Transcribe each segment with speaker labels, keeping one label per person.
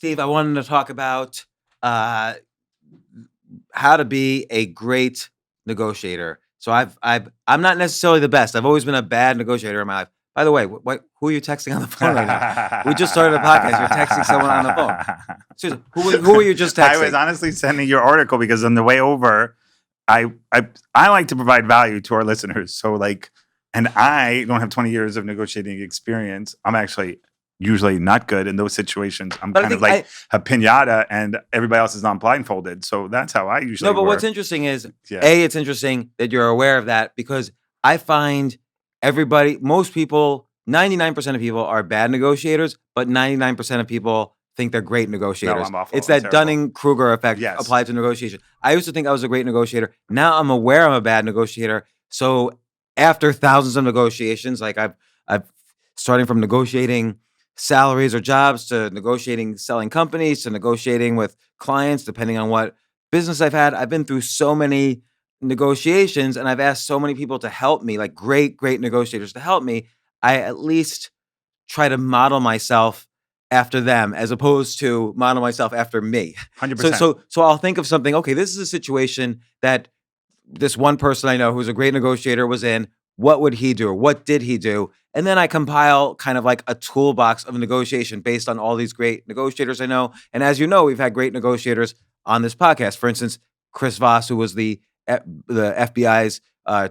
Speaker 1: Steve, I wanted to talk about uh, how to be a great negotiator. So I'm not necessarily the best. I've always been a bad negotiator in my life. By the way, who are you texting on the phone right now? We just started a podcast. You're texting someone on the phone. Seriously, who were you just texting?
Speaker 2: I was honestly sending your article because on the way over, I like to provide value to our listeners. So and I don't have 20 years of negotiating experience. I'm actually usually not good in those situations. I'm kind of like a pinata and everybody else is not blindfolded. So that's how I usually work.
Speaker 1: What's interesting is, it's interesting that you're aware of that, because I find most people, 99% of people are bad negotiators, but 99% of people think they're great negotiators.
Speaker 2: No, I'm awful.
Speaker 1: It's that Dunning-Kruger effect applied to negotiation. I used to think I was a great negotiator. Now I'm aware I'm a bad negotiator. So after thousands of negotiations, like I've starting from negotiating salaries or jobs to negotiating selling companies to negotiating with clients, depending on what business I've had. I've been through so many negotiations and I've asked so many people to help me, like great negotiators to help me. I at least try to model myself after them as opposed to model myself after me.
Speaker 2: 100%.
Speaker 1: So I'll think of something, okay, this is a situation that this one person I know who's a great negotiator was in. What would he do? Or what did he do? And then I compile kind of like a toolbox of negotiation based on all these great negotiators I know. And as you know, we've had great negotiators on this podcast. For instance, Chris Voss, who was the FBI's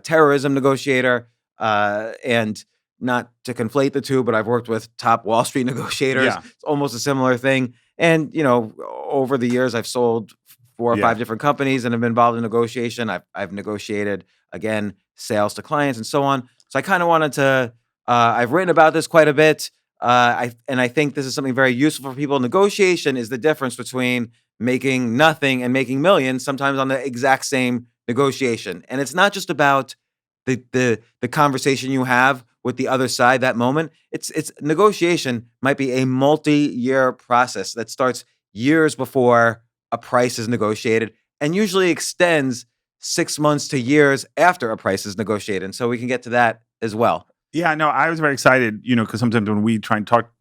Speaker 1: terrorism negotiator, and not to conflate the two, but I've worked with top Wall Street negotiators. Yeah. It's almost a similar thing. And, over the years, I've sold 4 or 5 different companies and have been involved in negotiation. I've negotiated, again, sales to clients and so on. So I kind of wanted to, I've written about this quite a bit. And I think this is something very useful for people. Negotiation is the difference between making nothing and making millions, sometimes on the exact same negotiation. And it's not just about the conversation you have with the other side that moment. It's negotiation might be a multi-year process that starts years before a price is negotiated and usually extends 6 months to years after a price is negotiated. And so we can get to that as well.
Speaker 2: Yeah, no, I was very excited, because sometimes when we try and talk,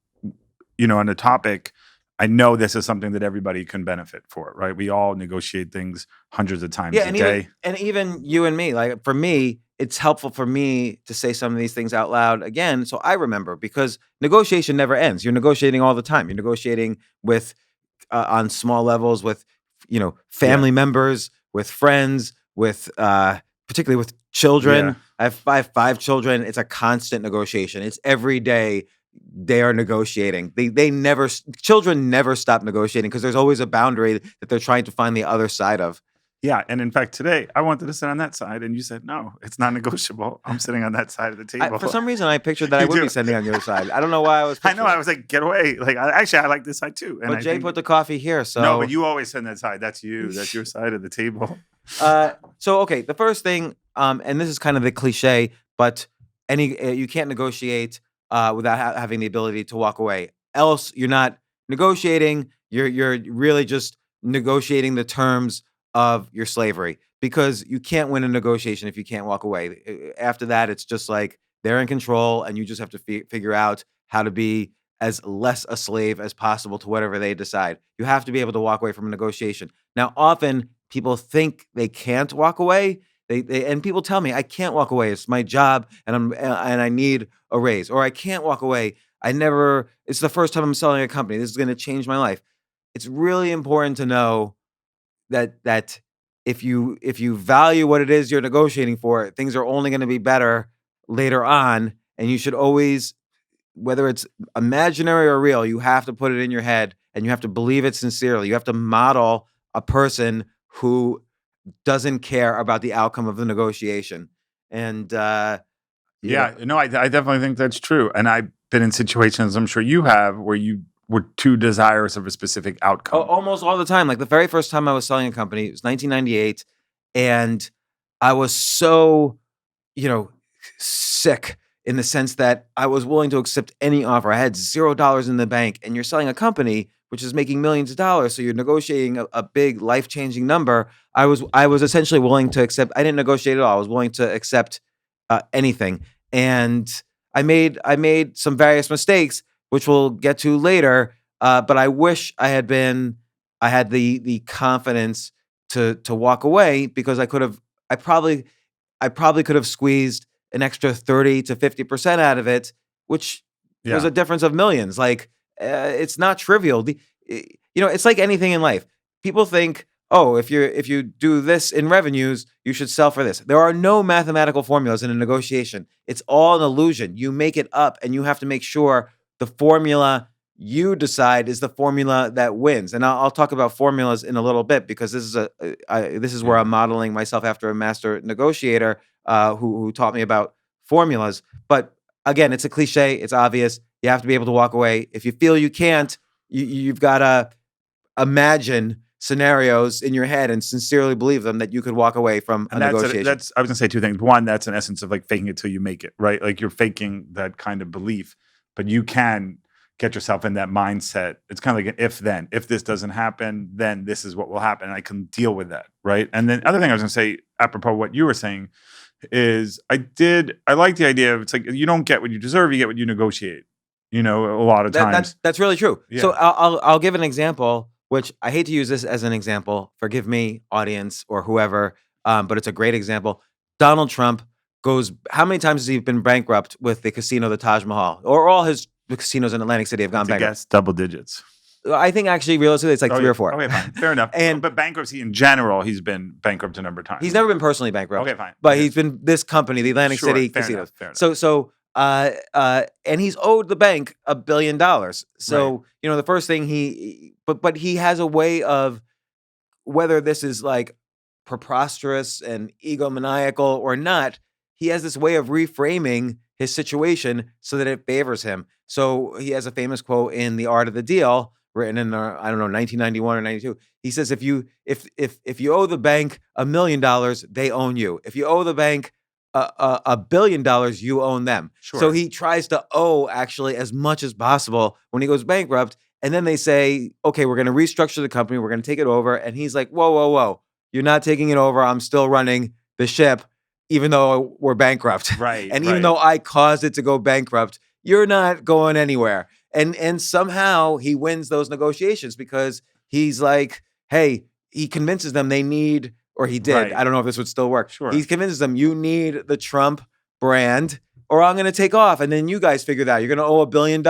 Speaker 2: on a topic, I know this is something that everybody can benefit for, right? We all negotiate things hundreds of times a day.
Speaker 1: Even you and me, like for me, it's helpful for me to say some of these things out loud again, so I remember, because negotiation never ends. You're negotiating all the time. You're negotiating with on small levels with, family members, with friends, with particularly with children. Yeah. I have 5 children. It's a constant negotiation. It's every day they are negotiating. Children never stop negotiating because there's always a boundary that they're trying to find the other side of.
Speaker 2: Yeah, and in fact, today I wanted to sit on that side, and you said, no, it's not negotiable. I'm sitting on that side of the table.
Speaker 1: For some reason, I pictured that I would be sitting on the other side. I don't know why I was picturing
Speaker 2: I know, I was like, get away. Like, I like this side too.
Speaker 1: And but Jay put the coffee here, so...
Speaker 2: No, but you always sit on that side. That's you. That's your side of the table.
Speaker 1: Okay, the first thing, and this is kind of the cliche, but you can't negotiate without having the ability to walk away. Else, you're not negotiating. You're really just negotiating the terms of your slavery, because you can't win a negotiation if you can't walk away. After that, it's just like they're in control and you just have to figure out how to be as less a slave as possible to whatever they decide. You have to be able to walk away from a negotiation. Now, often people think they can't walk away. And people tell me, I can't walk away. It's my job and I need a raise, or I can't walk away. It's the first time I'm selling a company. This is going to change my life. It's really important to know that if you value what it is you're negotiating for, things are only going to be better later on. And you should always, whether it's imaginary or real, you have to put it in your head and you have to believe it sincerely. You have to model a person who doesn't care about the outcome of the negotiation. And
Speaker 2: I definitely think that's true. And I've been in situations, I'm sure you have, where you were too desirous of a specific outcome.
Speaker 1: Almost all the time. Like the very first time I was selling a company, it was 1998, and I was so, sick in the sense that I was willing to accept any offer. I had $0 in the bank, and you're selling a company which is making millions of dollars, so you're negotiating a big life-changing number. I was essentially willing to accept. I didn't negotiate at all. I was willing to accept anything, and I made some various mistakes, which we'll get to later. But I wish I had the confidence to walk away, because I probably could have squeezed an extra 30 to 50% out of it, which was
Speaker 2: Yeah.
Speaker 1: a difference of millions. Like, it's not trivial. It's like anything in life. People think, oh, if you do this in revenues, you should sell for this. There are no mathematical formulas in a negotiation. It's all an illusion. You make it up, and you have to make sure the formula you decide is the formula that wins. And I'll talk about formulas in a little bit, because this is where I'm modeling myself after a master negotiator who taught me about formulas. But again, it's a cliche. It's obvious. You have to be able to walk away. If you feel you can't, you've got to imagine scenarios in your head and sincerely believe them that you could walk away from a negotiation.
Speaker 2: I was gonna say two things. One, that's an essence of like faking it till you make it, right? Like you're faking that kind of belief, but you can get yourself in that mindset. It's kind of like an if-then. If this doesn't happen, then this is what will happen. And I can deal with that, right? And then other thing I was gonna say, apropos what you were saying, is I like the idea of, it's like, you don't get what you deserve, you get what you negotiate. A lot of times.
Speaker 1: That's really true.
Speaker 2: Yeah.
Speaker 1: So I'll give an example, which I hate to use this as an example. Forgive me, audience or whoever, but it's a great example. Donald Trump how many times has he been bankrupt with the casino, the Taj Mahal, or all his casinos in Atlantic City have gone bankrupt?
Speaker 2: Guess double digits.
Speaker 1: I think actually, realistically, it's like 3 or 4.
Speaker 2: Okay, fine. Fair enough. But bankruptcy in general, he's been bankrupt a number of times.
Speaker 1: He's never been personally bankrupt.
Speaker 2: Okay, fine.
Speaker 1: But he's been this company, the Atlantic City casinos.
Speaker 2: Fair enough.
Speaker 1: And he's owed the bank $1 billion. So,
Speaker 2: right.
Speaker 1: The first thing but he has a way of, whether this is like preposterous and egomaniacal or not, he has this way of reframing his situation so that it favors him. So he has a famous quote in The Art of the Deal, written in 1991 or 92. He says, if you owe the bank $1 million, they own you. If you owe the bank $1 billion, you own them.
Speaker 2: Sure.
Speaker 1: So he tries to owe actually as much as possible when he goes bankrupt. And then they say, okay, we're going to restructure the company. We're going to take it over. And he's like, whoa, whoa, whoa. You're not taking it over. I'm still running the ship, even though we're bankrupt.
Speaker 2: Right.
Speaker 1: And even though I caused it to go bankrupt, you're not going anywhere. And somehow he wins those negotiations, because he's like, hey, he convinces them they need, or he did.
Speaker 2: Right.
Speaker 1: I don't know if this would still work.
Speaker 2: Sure.
Speaker 1: He convinces them, you need the Trump brand, or I'm going to take off. And then you guys figure it out. You're going to owe $1 billion.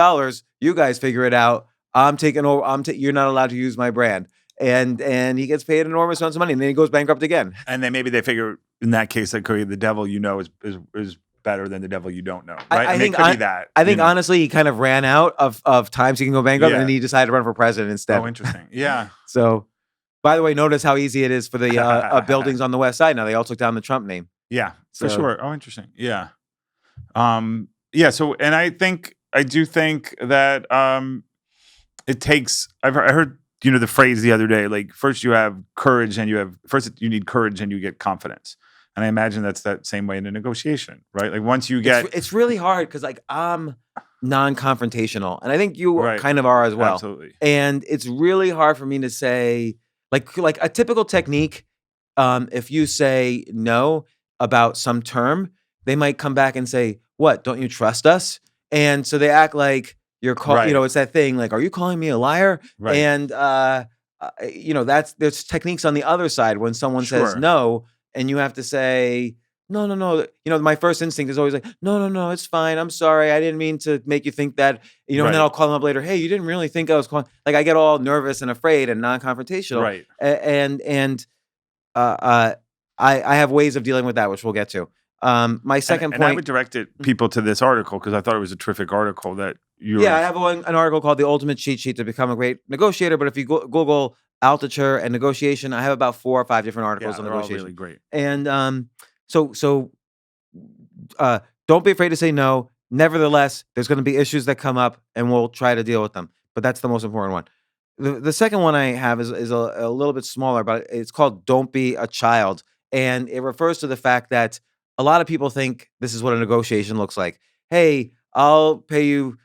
Speaker 1: You guys figure it out. I'm taking over. You're not allowed to use my brand. And he gets paid enormous amounts of money, and then he goes bankrupt again.
Speaker 2: And then maybe they figure, in that case, that the devil is better than the devil you don't know. Right?
Speaker 1: I think
Speaker 2: it could be that.
Speaker 1: I think honestly, he kind of ran out of times he can go bankrupt, and then he decided to run for president instead.
Speaker 2: Oh, interesting. Yeah.
Speaker 1: So, by the way, notice how easy it is for the buildings on the West Side now. They all took down the Trump name.
Speaker 2: Yeah, for sure. Oh, interesting. Yeah. Yeah. So, and I do think that it takes. I heard the phrase the other day. Like, first you have courage, and you need courage, and you get confidence. And I imagine that's that same way in a negotiation, right? Like, once you get,
Speaker 1: it's really hard, because like I'm non-confrontational, and I think you kind of are as well.
Speaker 2: Absolutely.
Speaker 1: And it's really hard for me to say, like a typical technique. If you say no about some term, they might come back and say, "What? Don't you trust us?" And so they act like you're calling. It's that thing like, "Are you calling me a liar?"
Speaker 2: Right.
Speaker 1: And there's techniques on the other side when someone says no, and you have to say, no. My first instinct is always like, no, it's fine. I'm sorry. I didn't mean to make you think that, and then I'll call them up later. Hey, you didn't really think I was calling. Like, I get all nervous and afraid and non-confrontational.
Speaker 2: Right.
Speaker 1: I have ways of dealing with that, which we'll get to. My second point.
Speaker 2: And I would direct people to this article, because I thought it was a terrific article that you.
Speaker 1: Yeah, I have an article called "The Ultimate Cheat Sheet to Become a Great Negotiator." But if you Google Altucher and negotiation, I have about 4 or 5 different articles on negotiation.
Speaker 2: All really great.
Speaker 1: And so don't be afraid to say no. Nevertheless, there's going to be issues that come up, and we'll try to deal with them. But that's the most important one. The second one I have is a little bit smaller, but it's called "Don't Be a Child," and it refers to the fact that a lot of people think this is what a negotiation looks like. Hey, I'll pay you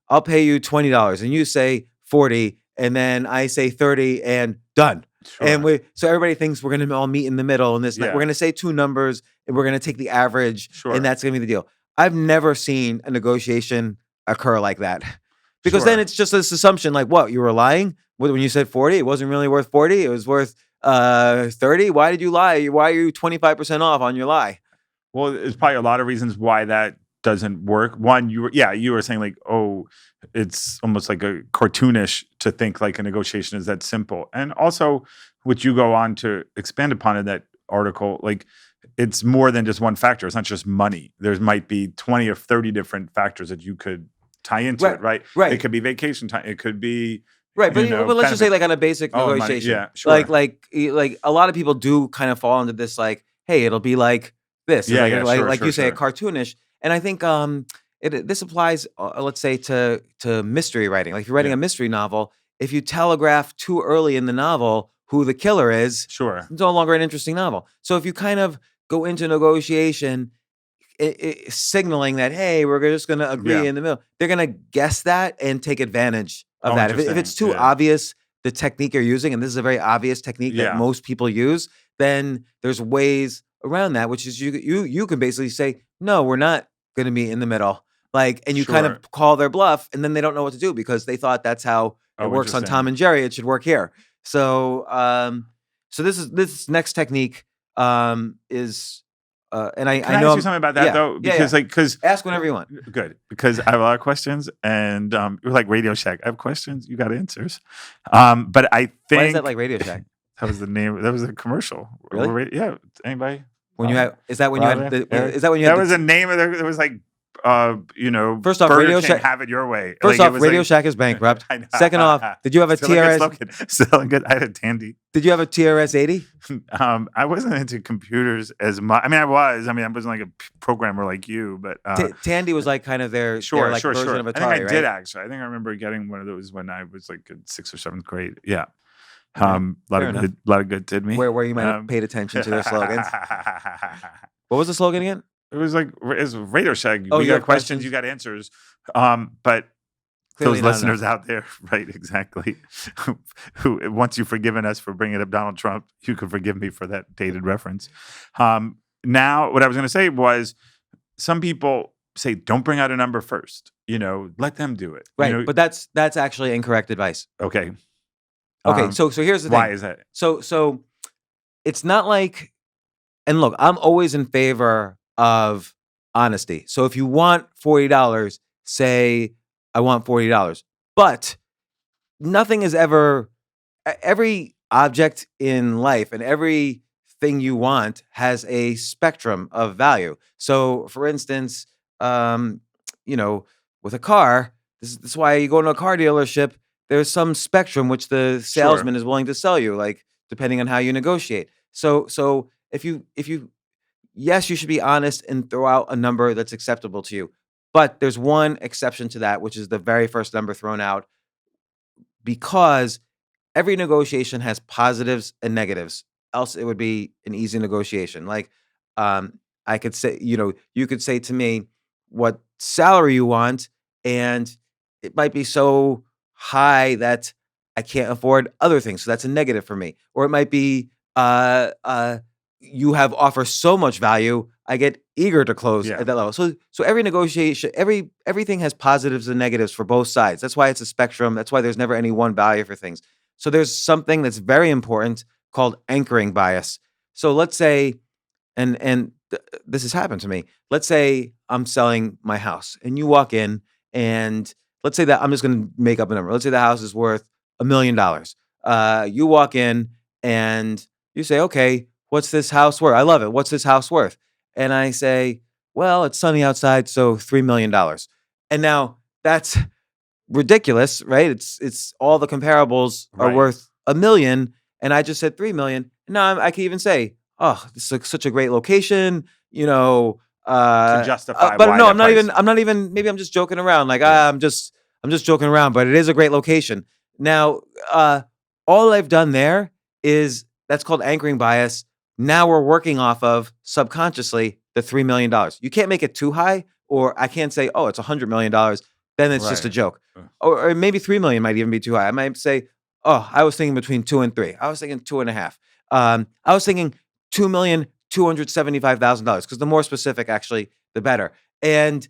Speaker 1: I'll pay you $20, and you say 40, and then I say 30, and done. Sure. And so everybody thinks we're going to all meet in the middle, and we're going to say 2 numbers, and we're going to take the average, and that's going to be the deal. I've never seen a negotiation occur like that, Because then it's just this assumption like, what, you were lying? When you said 40, it wasn't really worth 40. It was worth 30. Why did you lie? Why are you 25% off on your lie?
Speaker 2: Well, there's probably a lot of reasons why that doesn't work. One, you were saying like, oh, it's almost like a cartoonish to think like a negotiation is that simple. And also, which you go on to expand upon in that article, like it's more than just one factor. It's not just money. There might be 20 or 30 different factors that you could tie into it, right?
Speaker 1: Right.
Speaker 2: It could be vacation time. It could be
Speaker 1: right. But let's just say like on a basic negotiation.
Speaker 2: Money. Yeah, sure.
Speaker 1: Like a lot of people do kind of fall into this like, hey, it'll be like this.
Speaker 2: Yeah,
Speaker 1: like you say, cartoonish. And I think this applies, let's say, to mystery writing. Like if you're writing a mystery novel, if you telegraph too early in the novel who the killer is,
Speaker 2: sure,
Speaker 1: it's no longer an interesting novel. So if you kind of go into negotiation signaling that, hey, we're just going to agree in the middle, they're going to guess that and take advantage of that. If it's too obvious, the technique you're using, and this is a very obvious technique that most people use, then there's ways around that, which is you can basically say, no, we're not going to be in the middle. Like, and you kind of call their bluff, and then they don't know what to do because they thought that's how it works on Tom and Jerry. It should work here. So, so this next technique is, and I know.
Speaker 2: Can I ask you something about that though? Because because
Speaker 1: ask whenever you want.
Speaker 2: Good, because I have a lot of questions, and you're like Radio Shack. I have questions, you got answers. But I think
Speaker 1: why is that like Radio Shack?
Speaker 2: That was the name. That was a commercial.
Speaker 1: Really?
Speaker 2: Yeah. Anybody?
Speaker 1: When you had is that when you had
Speaker 2: that was the name of it was like
Speaker 1: first off,
Speaker 2: Burger
Speaker 1: Radio
Speaker 2: King,
Speaker 1: Shack,
Speaker 2: have it your way.
Speaker 1: First off, Radio Shack is bankrupt. Second off, did you have a TRS?
Speaker 2: Still good. I had a Tandy.
Speaker 1: Did you have a TRS 80?
Speaker 2: I wasn't into computers as much. I mean, I wasn't like a programmer like you, but
Speaker 1: Tandy was like kind of their version of Atari.
Speaker 2: I think I did actually. I think I remember getting one of those when I was like in 6th or 7th grade. Yeah. A lot of good did me.
Speaker 1: Where you might have paid attention to their slogans. What was the slogan again?
Speaker 2: It was like it's Radio Shack. Oh, you got questions, you got answers. But clearly those listeners out there, right? Exactly. Who once you've forgiven us for bringing up Donald Trump, you can forgive me for that dated reference. Now, what I was going to say was, some people say don't bring out a number first. Let them do it.
Speaker 1: Right, but that's actually incorrect advice.
Speaker 2: Okay.
Speaker 1: Okay. So here's the thing.
Speaker 2: Why is that?
Speaker 1: So it's not like, and look, I'm always in favor of honesty. So if you want $40, say, I want $40. But nothing is ever, every object in life and everything you want has a spectrum of value. So for instance, with a car, this is why you go into a car dealership, there's some spectrum which the salesman is willing to sell you, like depending on how you negotiate. So if you yes, you should be honest and throw out a number that's acceptable to you. But there's one exception to that, which is the very first number thrown out, because every negotiation has positives and negatives. Else it would be an easy negotiation. Like I could say, you could say to me what salary you want, and it might be so high that I can't afford other things. So that's a negative for me. Or it might be you have offer so much value, I get eager to close at that level. So every negotiation, everything has positives and negatives for both sides. That's why it's a spectrum. That's why there's never any one value for things. So there's something that's very important called anchoring bias. So let's say, and this has happened to me. Let's say I'm selling my house and you walk in, and let's say that I'm just going to make up a number. Let's say the house is worth $1 million. You walk in and you say, okay, what's this house worth? I love it. What's this house worth? And I say, well, it's sunny outside, so $3 million. And now that's ridiculous, right? It's all the comparables are worth $1 million, and I just said $3 million. And now I can even say, oh, this is such a great location,
Speaker 2: to justify.
Speaker 1: But no, I'm not even. Maybe I'm just joking around. Like I'm just joking around. But it is a great location. Now, all I've done there is that's called anchoring bias. Now we're working off of subconsciously the $3 million. You can't make it too high, or I can't say, oh, it's $100 million. Then it's just a joke. Or maybe 3 million might even be too high. I might say, oh, I was thinking between 2 and 3. I was thinking 2.5. I was thinking $2,275,000, because the more specific, actually, the better. And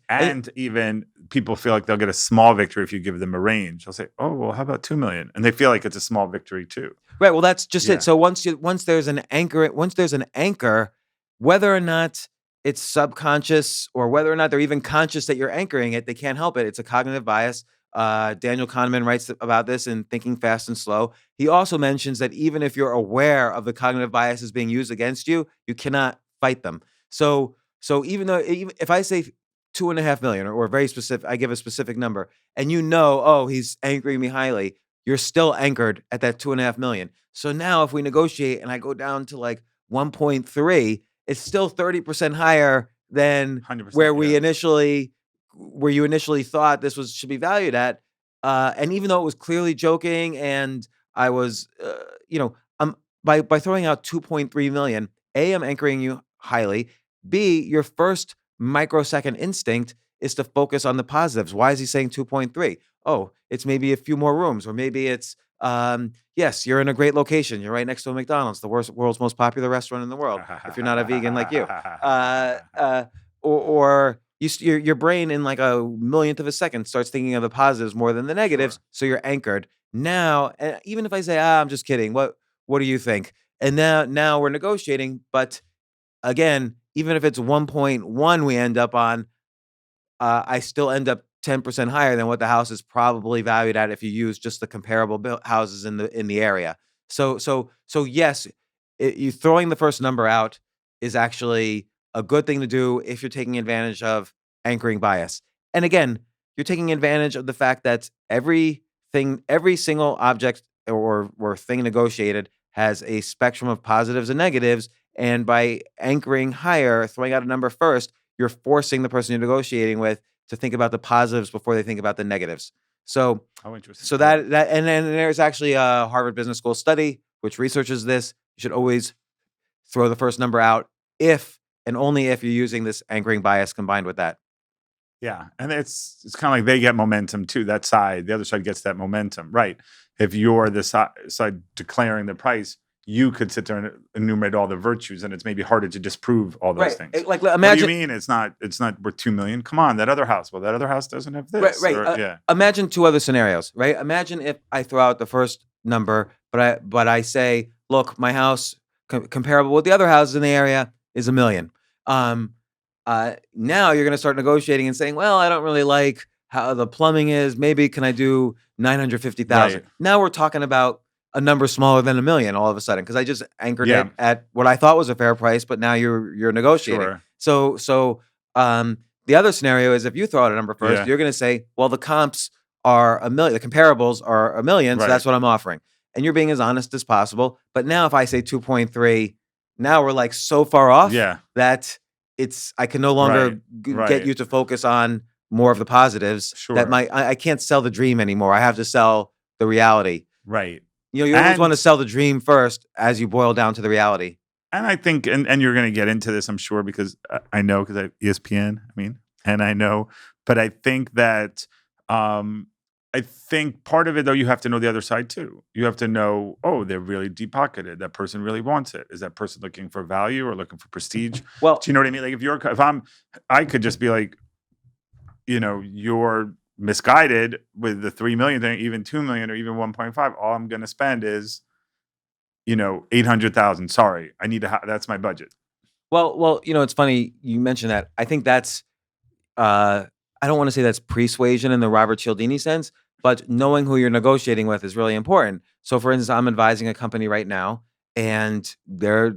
Speaker 2: even people feel like they'll get a small victory if you give them a range. They'll say, "Oh, well, how about 2 million?" And they feel like it's a small victory too.
Speaker 1: right, well, that's just
Speaker 2: Yeah.
Speaker 1: it. So once there's an anchor, whether or not it's subconscious or whether or not they're even conscious that you're anchoring it, they can't help it. It's a cognitive bias. Daniel Kahneman writes about this in Thinking Fast and Slow. He also mentions that even if you're aware of the cognitive biases being used against you, you cannot fight them. So even if I say 2.5 million or very specific, I give a specific number, and oh, he's anchoring me highly, you're still anchored at that 2.5 million. So now if we negotiate and I go down to like 1.3, it's still 30% higher than
Speaker 2: 100%,
Speaker 1: where you initially thought this should be valued at. And even though it was clearly joking, and I was, by throwing out 2.3 million, A, I'm anchoring you highly. B, your first microsecond instinct is to focus on the positives. Why is he saying 2.3? Oh, it's maybe a few more rooms, or maybe it's, yes, you're in a great location. You're right next to a McDonald's, the world's most popular restaurant in the world, if you're not a vegan like you. Or your brain in like a millionth of a second starts thinking of the positives more than the negatives,
Speaker 2: Sure.
Speaker 1: so you're anchored. Now, even if I say, I'm just kidding, what do you think? And now we're negotiating, but again, even if it's 1.1 we end up on, I still end up 10% higher than what the house is probably valued at if you use just the comparable houses in the area. So yes, you throwing the first number out is actually a good thing to do if you're taking advantage of anchoring bias. And again, you're taking advantage of the fact that every single object or thing negotiated has a spectrum of positives and negatives. And by anchoring higher, throwing out a number first, you're forcing the person you're negotiating with to think about the positives before they think about the negatives. So,
Speaker 2: interesting.
Speaker 1: So that and then there's actually a Harvard Business School study which researches this. You should always throw the first number out if and only if you're using this anchoring bias combined with that.
Speaker 2: Yeah, and it's kind of like they get momentum too. That side, the other side gets that momentum, right? If you're the side declaring the price, you could sit there and enumerate all the virtues, and it's maybe harder to disprove all those things.
Speaker 1: Like
Speaker 2: What
Speaker 1: imagine,
Speaker 2: do you mean it's not worth 2 million? Come on, that other house. Well, that other house doesn't have this.
Speaker 1: right.
Speaker 2: Yeah.
Speaker 1: Imagine two other scenarios, right? Imagine if I throw out the first number, but I say, look, my house comparable with the other houses in the area is $1 million. Now you're going to start negotiating and saying, well, I don't really like how the plumbing is. Maybe can I do 950,000?
Speaker 2: Right.
Speaker 1: Now we're talking about a number smaller than $1 million all of a sudden, because I just anchored it at what I thought was a fair price, but now you're negotiating.
Speaker 2: Sure.
Speaker 1: So the other scenario is if you throw out a number first, you're going to say, well, the comps are $1 million, the comparables are $1 million, so that's what I'm offering, and you're being as honest as possible. But now if I say 2.3, now we're like so far off that I can no longer get you to focus on more of the positives.
Speaker 2: Sure.
Speaker 1: That I can't sell the dream anymore. I have to sell the reality.
Speaker 2: Right.
Speaker 1: You always want to sell the dream first as you boil down to the reality.
Speaker 2: And I think, and you're going to get into this, I'm sure, because I know, because I have ESPN, and I know, but I think that, I think part of it, though, you have to know the other side too. You have to know, oh, they're really deep-pocketed. That person really wants it. Is that person looking for value or looking for prestige?
Speaker 1: Well,
Speaker 2: do you know what I mean? Like I could just be like, you're misguided with the 3 million thing, even 2 million or even 1.5. All I'm going to spend is, 800,000. Sorry, I need to. That's my budget.
Speaker 1: Well, it's funny you mentioned that. I think that's. I don't want to say that's persuasion in the Robert Cialdini sense, but knowing who you're negotiating with is really important. So, for instance, I'm advising a company right now, and they're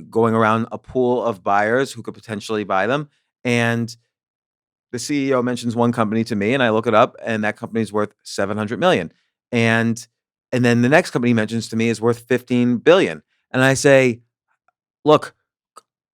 Speaker 1: going around a pool of buyers who could potentially buy them, and the CEO mentions one company to me, and I look it up, and that company's worth $700 million. And then the next company mentions to me is worth $15 billion. And I say, look,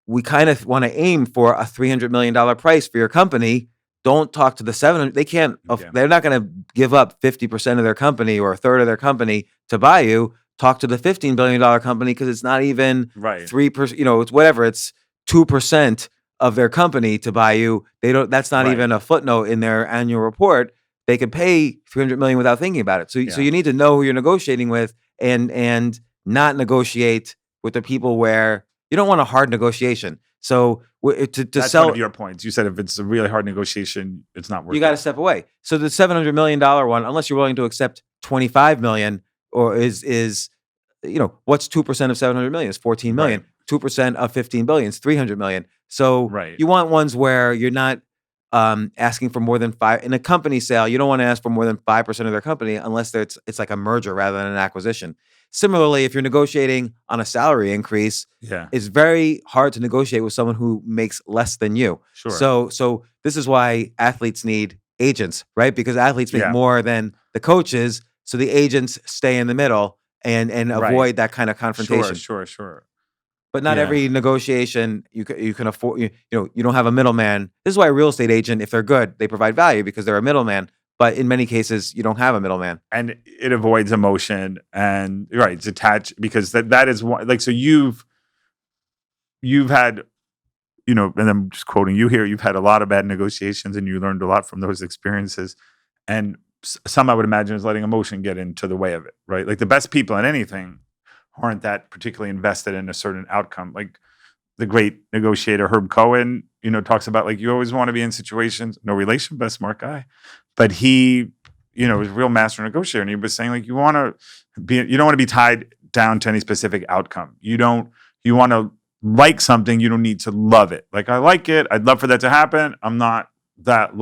Speaker 1: we kind of want to aim for a $300 million price for your company. Don't talk to the 700. They can't. They're not going to give up 50% of their company or a third of their company to buy you. Talk to the $15 billion company, because it's not even 3%. It's whatever. It's 2% of their company to buy you. They don't. That's not even a footnote in their annual report. They could pay $300 million without thinking about it. So you need to know who you're negotiating with, and not negotiate with the people where you don't want a hard negotiation. So to
Speaker 2: That's
Speaker 1: sell,
Speaker 2: one of your points. You said if it's a really hard negotiation, it's not worth
Speaker 1: you got to
Speaker 2: it.
Speaker 1: step away. So the $700 million one, unless you're willing to accept 25 million, or is what's 2% of 700 million is 14 million.
Speaker 2: Right.
Speaker 1: 2% of 15 billion is 300 million. So
Speaker 2: Right.
Speaker 1: you want ones where you're not asking for more than five in a company sale. You don't want to ask for more than 5% of their company unless it's like a merger rather than an acquisition. Similarly, if you're negotiating on a salary increase,
Speaker 2: Yeah.
Speaker 1: it's very hard to negotiate with someone who makes less than you.
Speaker 2: Sure.
Speaker 1: So this is why athletes need agents, right? Because athletes make
Speaker 2: Yeah.
Speaker 1: more than the coaches, so the agents stay in the middle and
Speaker 2: Right.
Speaker 1: avoid that kind of confrontation.
Speaker 2: Sure.
Speaker 1: But not
Speaker 2: Yeah.
Speaker 1: every negotiation you can afford. You don't have a middleman. This is why a real estate agent, if they're good, they provide value because they're a middleman. But in many cases, you don't have a middleman.
Speaker 2: And it avoids emotion, and right, it's attached because that is one, like, so you've had, and I'm just quoting you here, you've had a lot of bad negotiations and you learned a lot from those experiences. And some I would imagine is letting emotion get into the way of it, right? Like the best people in anything aren't that particularly invested in a certain outcome. Like the great negotiator Herb Cohen, talks about, like, you always want to be in situations, no relation, but a smart guy. But he, was a real master negotiator. And he was saying, like, you don't want to be tied down to any specific outcome. You want to like something, you don't need to love it. Like, I like it, I'd love for that to happen. I'm not that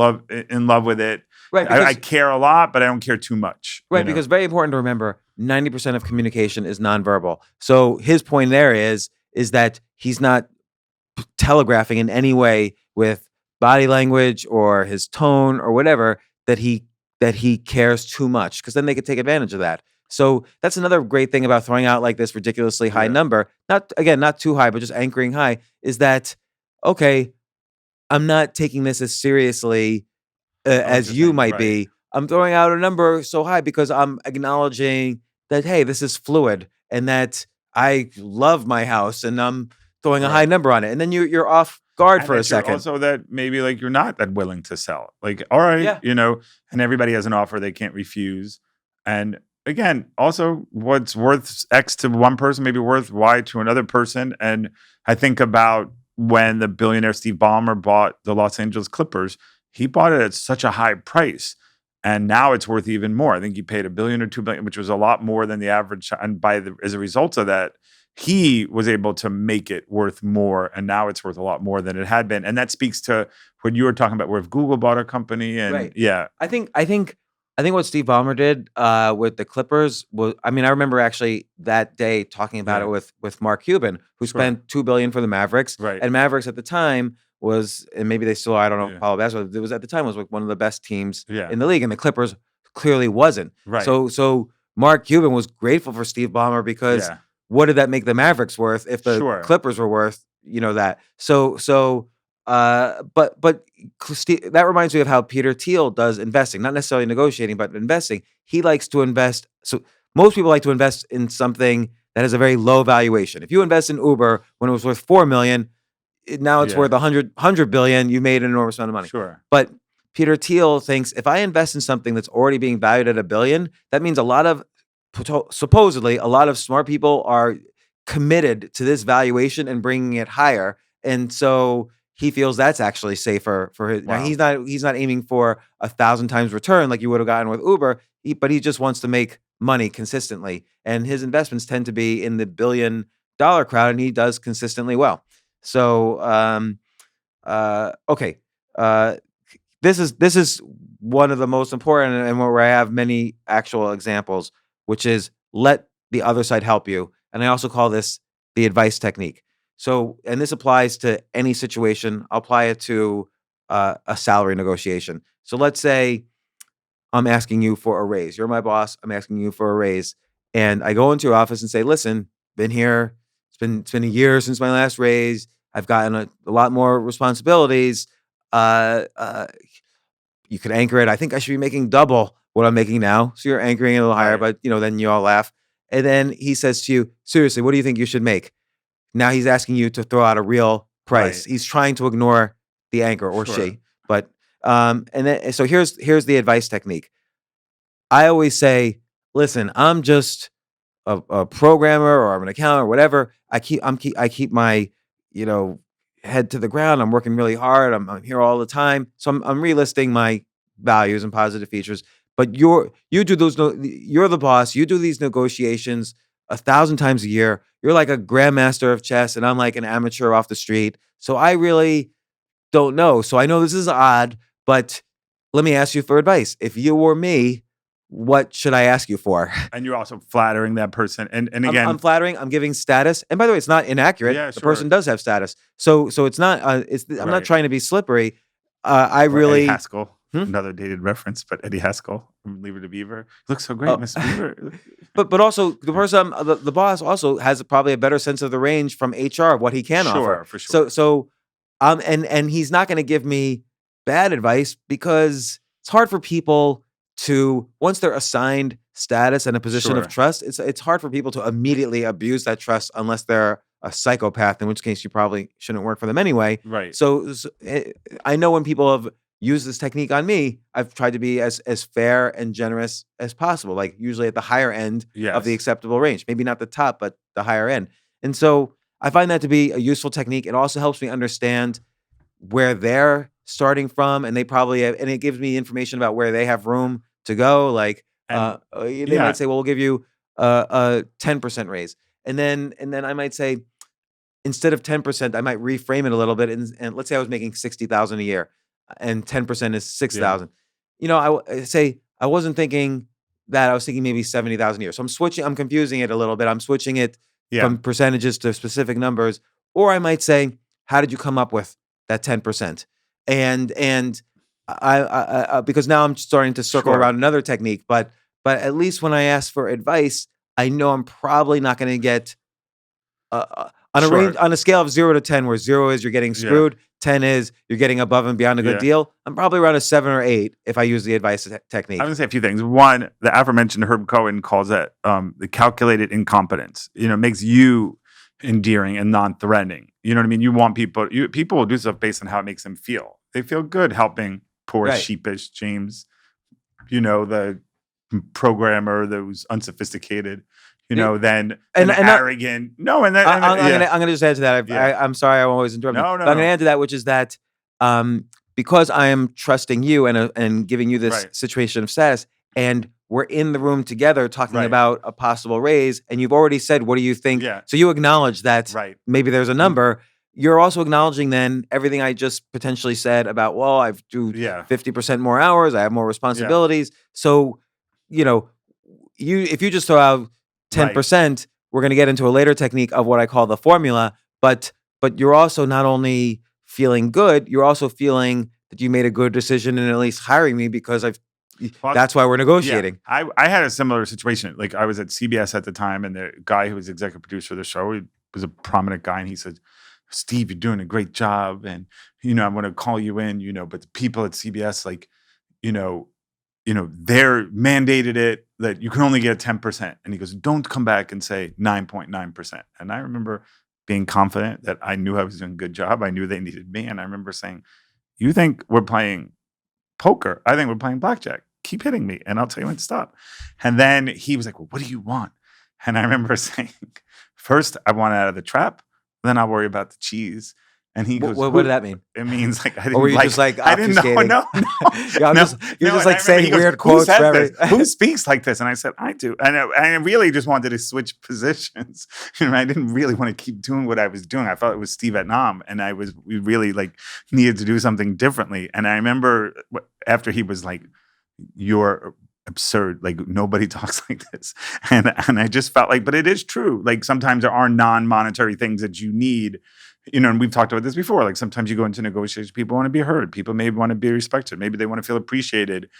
Speaker 2: in love with it.
Speaker 1: Right.
Speaker 2: I care a lot, but I don't care too much.
Speaker 1: Right. Because very important to remember, 90% of communication is nonverbal. So his point there is that he's not telegraphing in any way with body language or his tone or whatever that he cares too much, because then they could take advantage of that. So that's another great thing about throwing out like this ridiculously high number. Not too high, but just anchoring high, is that, okay, I'm not taking this as seriously as you might be. I'm throwing out a number so high because I'm acknowledging that, hey, this is fluid and that I love my house, and I'm throwing a high number on it. And then you're off guard for a second.
Speaker 2: Also, that maybe, like, you're not that willing to sell. Like, all right, and everybody has an offer they can't refuse. And again, also, what's worth X to one person may be worth Y to another person. And I think about when the billionaire Steve Ballmer bought the Los Angeles Clippers, he bought it at such a high price. And now it's worth even more. I think he paid $1 billion or $2 billion, which was a lot more than the average. And as a result of that, he was able to make it worth more, and now it's worth a lot more than it had been. And that speaks to what you were talking about, where if Google bought a company, and
Speaker 1: I think what Steve Ballmer did with the Clippers was, I remember actually that day talking about it with Mark Cuban, who spent $2 billion for the Mavericks, and Mavericks at the time was, and maybe they still, I don't know, follow basketball. It was at the time was like one of the best teams in the league, and the Clippers clearly wasn't. So Mark Cuban was grateful for Steve Ballmer because. What did that make the Mavericks worth if the Clippers were worth, that? But that reminds me of how Peter Thiel does investing, not necessarily negotiating, but investing. He likes to invest. So most people like to invest in something that has a very low valuation. If you invest in Uber when it was worth $4 million, now it's worth 100 billion. You made an enormous amount of money. But Peter Thiel thinks, if I invest in something that's already being valued at $1 billion, that means supposedly a lot of smart people are committed to this valuation and bringing it higher, and so he feels that's actually safer for his. Now he's not aiming for 1,000 times return like you would have gotten with Uber, but he just wants to make money consistently, and his investments tend to be in the $1 billion crowd, and he does consistently well. So okay, this is one of the most important, and where I have many actual examples, which is let the other side help you. And I also call this the advice technique. So, and this applies to any situation. I'll apply it to a salary negotiation. So let's say I'm asking you for a raise. You're my boss. I'm asking you for a raise. And I go into your office and say, listen, been here. It's been a year since my last raise. I've gotten a lot more responsibilities. You could anchor it. I think I should be making double what I'm making now. So you're anchoring it a little higher, but then you all laugh. And then he says to you, seriously, what do you think you should make? Now he's asking you to throw out a real price. He's trying to ignore the anchor, or she. But and then so here's the advice technique. I always say, listen, I'm just a programmer, or I'm an accountant, or whatever. I keep my head to the ground. I'm working really hard. I'm here all the time. So I'm relisting my values and positive features. But you do those. You're the boss. You do these negotiations 1,000 times a year. You're like a grandmaster of chess, and I'm like an amateur off the street. So I really don't know. So I know this is odd, but let me ask you for advice. If you were me, what should I ask you for?
Speaker 2: And you're also flattering that person. And again,
Speaker 1: I'm flattering. I'm giving status. And by the way, it's not inaccurate.
Speaker 2: Yeah,
Speaker 1: The
Speaker 2: sure.
Speaker 1: person does have status. So it's not. I'm not
Speaker 2: Right.
Speaker 1: trying to be slippery. I
Speaker 2: or
Speaker 1: really.
Speaker 2: Eddie Haskell, another dated reference, but Eddie Haskell from Leave It to Beaver. Looks so great,
Speaker 1: Oh.
Speaker 2: Miss Beaver.
Speaker 1: But also the person, the boss also has probably a better sense of the range from HR of what he can offer.
Speaker 2: Sure, for sure.
Speaker 1: So and he's not going to give me bad advice because it's hard for people to, once they're assigned status and a position
Speaker 2: Sure.
Speaker 1: of trust, it's hard for people to immediately abuse that trust unless they're a psychopath, in which case you probably shouldn't work for them anyway.
Speaker 2: Right.
Speaker 1: So I know when people have used this technique on me, I've tried to be as fair and generous as possible, like usually at the higher end of the
Speaker 2: Yes.
Speaker 1: acceptable range. Maybe not the top, but the higher end. And so I find that to be a useful technique. It also helps me understand where they're starting from, and they probably have, and it gives me information about where they have room to go. Like
Speaker 2: And-
Speaker 1: they
Speaker 2: yeah.
Speaker 1: might say, "Well, we'll give you a 10% raise," and then I might say, instead of 10%, I might reframe it a little bit, and let's say I was making 60,000 a year, and 10% is 6,000. You know, I say I wasn't thinking that. I was thinking maybe 70,000 a year. So I'm switching. I'm confusing it a little bit. I'm switching it from percentages to specific numbers. Or I might say, how did you come up with that 10%? And I because now I'm starting to circle
Speaker 2: Sure.
Speaker 1: around another technique, but at least when I ask for advice, I know I'm probably not going to get on a
Speaker 2: Sure.
Speaker 1: range, on a scale of 0 to 10, where 0 is you're getting
Speaker 2: Yeah.
Speaker 1: screwed, 10 is you're getting above and beyond a good
Speaker 2: Yeah.
Speaker 1: deal. I'm probably around a 7 or 8 if I use the advice technique.
Speaker 2: I'm going to say a few things. One, the aforementioned Herb Cohen calls that the calculated incompetence. You know, makes you endearing and non-threatening. You know what I mean? You want people will do stuff based on how it makes them feel. They feel good helping poor,
Speaker 1: Right.
Speaker 2: sheepish James, you know, the programmer that was unsophisticated, you know, then
Speaker 1: And-
Speaker 2: an
Speaker 1: and
Speaker 2: arrogant. No, and then
Speaker 1: I'm gonna just add to that. I'm sorry, I'm always interrupting.
Speaker 2: No,
Speaker 1: But
Speaker 2: no,
Speaker 1: I'm gonna
Speaker 2: no.
Speaker 1: add to that, which is that because I am trusting you and giving you this
Speaker 2: Right.
Speaker 1: situation of status, and we're in the room together talking
Speaker 2: Right.
Speaker 1: about a possible raise, and you've already said, "What do you think?"
Speaker 2: Yeah.
Speaker 1: So you acknowledge that
Speaker 2: Right.
Speaker 1: maybe there's a number. You're also acknowledging then everything I just potentially said about, well, I do
Speaker 2: Yeah.
Speaker 1: 50% more hours, I have more responsibilities. So, you know, if you just throw out 10%, we're going to get into a later technique of what I call the formula, but you're also not only feeling good, you're also feeling that you made a good decision in at least hiring me because
Speaker 2: Well,
Speaker 1: that's why we're negotiating.
Speaker 2: Yeah. I had a similar situation. Like I was at CBS at the time, and the guy who was executive producer of the show, he was a prominent guy, and he said, "Steve, you're doing a great job, and you know I'm going to call you in. You know, but the people at CBS, like, you know, they're mandated it that you can only get 10%." And he goes, "Don't come back and say 9.9%." And I remember being confident that I knew I was doing a good job. I knew they needed me, and I remember saying, "You think we're playing poker? I think we're playing blackjack. Keep hitting me, and I'll tell you when to stop." And then he was like, "Well, what do you want?" And I remember saying, "First, I want out of the trap. Then I'll worry about the cheese." And he goes,
Speaker 1: What did that mean?
Speaker 2: It means like I didn't
Speaker 1: Or were you
Speaker 2: like,
Speaker 1: just like
Speaker 2: I didn't know.
Speaker 1: obfuscating?
Speaker 2: No.
Speaker 1: Yeah,
Speaker 2: No,
Speaker 1: you're just
Speaker 2: and
Speaker 1: like
Speaker 2: I remember
Speaker 1: saying
Speaker 2: he goes,
Speaker 1: weird
Speaker 2: "Who
Speaker 1: quotes
Speaker 2: says
Speaker 1: for
Speaker 2: this?
Speaker 1: every.
Speaker 2: Who speaks like this?" And I said, "I do." And I really just wanted to switch positions. You know, I didn't really want to keep doing what I was doing. I felt it was Steve at Nam, and we really like needed to do something differently. And I remember after he was like, "You're absurd. Like nobody talks like this." And I just felt like, but it is true. Like sometimes there are non-monetary things that you need. You know, and we've talked about this before. Like sometimes you go into negotiations, people want to be heard. People maybe want to be respected. Maybe they want to feel appreciated,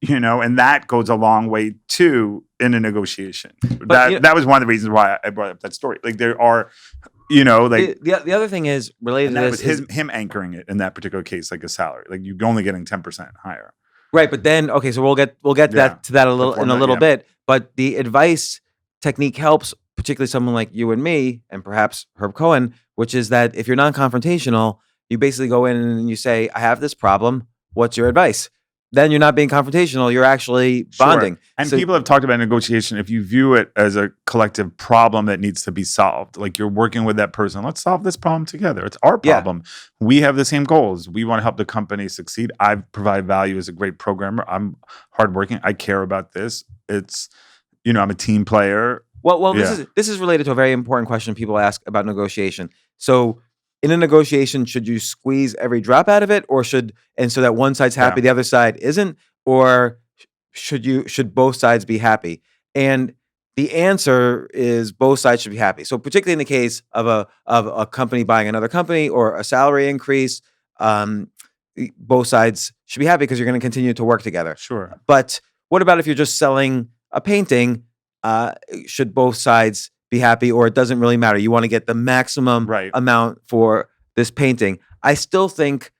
Speaker 2: you know, and that goes a long way too in a negotiation. That was one of the reasons why I brought up that story. Like there are, you know, like
Speaker 1: the other thing is related to
Speaker 2: that
Speaker 1: this
Speaker 2: was
Speaker 1: is
Speaker 2: him anchoring it in that particular case, like a salary. Like you're only getting 10% higher.
Speaker 1: right, but then okay, so we'll get
Speaker 2: Yeah.
Speaker 1: that to that a little in a
Speaker 2: formula,
Speaker 1: little
Speaker 2: yeah.
Speaker 1: bit. But the advice technique helps, particularly someone like you and me, and perhaps Herb Cohen, which is that if you're non-confrontational, you basically go in and you say, "I have this problem. What's your advice?" then you're not being confrontational. You're actually bonding.
Speaker 2: Sure. And
Speaker 1: So-
Speaker 2: people have talked about negotiation. If you view it as a collective problem that needs to be solved, like you're working with that person, let's solve this problem together. It's our
Speaker 1: Yeah.
Speaker 2: problem. We have the same goals. We want to help the company succeed. I provide value as a great programmer. I'm hardworking. I care about this. It's, I'm a team player.
Speaker 1: Well,
Speaker 2: Yeah.
Speaker 1: this is related to a very important question people ask about negotiation. So, in a negotiation, should you squeeze every drop out of it, so that one side's happy, the other side isn't, or should both sides be happy? And the answer is both sides should be happy. So, particularly in the case of a company buying another company or a salary increase, both sides should be happy because you're going to continue to work together.
Speaker 2: Sure.
Speaker 1: But what about if you're just selling a painting? Should both sides be happy, or it doesn't really matter? You want to get the maximum
Speaker 2: Right.
Speaker 1: amount for this painting. I still think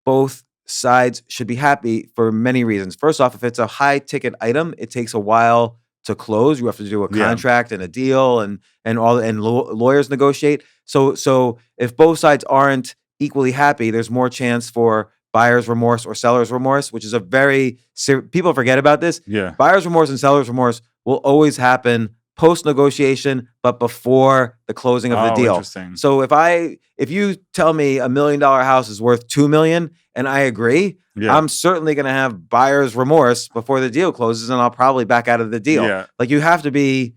Speaker 1: both sides should be happy for many reasons. First off, if it's a high ticket item, it takes a while to close. You have to do a
Speaker 2: Yeah.
Speaker 1: contract and a deal and lawyers negotiate. So if both sides aren't equally happy, there's more chance for buyer's remorse or seller's remorse, which is people forget about this.
Speaker 2: Yeah.
Speaker 1: Buyer's remorse and seller's remorse will always happen post-negotiation, but before the closing of the deal.
Speaker 2: Interesting.
Speaker 1: So if you tell me $1 million house is worth $2 million and I agree,
Speaker 2: Yeah.
Speaker 1: I'm certainly going to have buyer's remorse before the deal closes, and I'll probably back out of the deal.
Speaker 2: Yeah.
Speaker 1: Like, you have to be,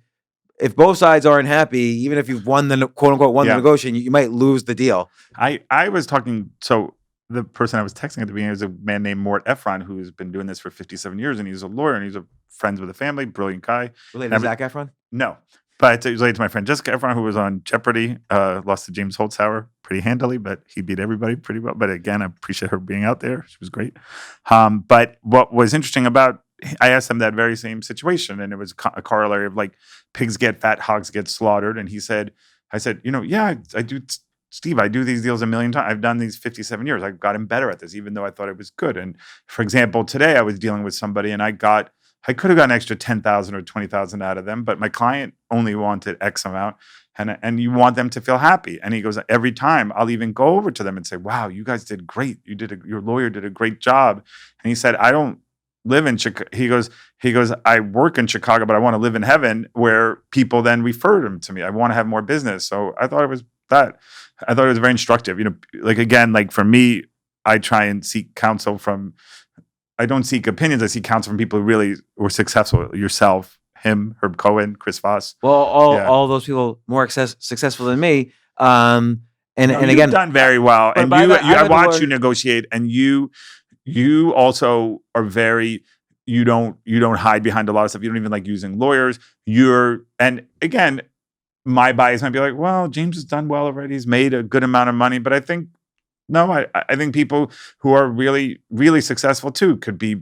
Speaker 1: if both sides aren't happy, even if you've won the quote unquote the negotiation, you might lose the deal.
Speaker 2: I was talking, so the person I was texting at the beginning was a man named Mort Efron, who's been doing this for 57 years, and he's a lawyer, and he's friends with the family, brilliant guy.
Speaker 1: Related to Zac Efron?
Speaker 2: No, but it's related to my friend Jessica Efron, who was on Jeopardy, lost to James Holzhauer pretty handily, but he beat everybody pretty well. But again, I appreciate her being out there. She was great. But what was interesting about, I asked him that very same situation, and it was a corollary of like, pigs get fat, hogs get slaughtered. And I said, yeah, I do, Steve, I do these deals a million times. I've done these 57 years. I've gotten better at this, even though I thought it was good. And for example, today I was dealing with somebody, and I could have gotten an extra 10,000 or 20,000 out of them, but my client only wanted X amount, and you want them to feel happy. And he goes, every time I'll even go over to them and say, wow, you guys did great. Your lawyer did a great job. And he said, I don't live in Chicago. He goes, I work in Chicago, but I want to live in heaven where people then refer them to me. I want to have more business. So I thought it was very instructive. Like for me, I try and seek counsel I don't seek opinions. I seek counsel from people who really were successful. Yourself, him, Herb Cohen, Chris Voss.
Speaker 1: Well, all those people more successful than me. And
Speaker 2: you've
Speaker 1: again,
Speaker 2: done very well.
Speaker 1: But
Speaker 2: And
Speaker 1: I
Speaker 2: I watch you negotiate, and you also are very. You don't hide behind a lot of stuff. You don't even like using lawyers. And again, my bias might be like, well, James has done well already. He's made a good amount of money, but I think. No, I think people who are really, really successful too could be,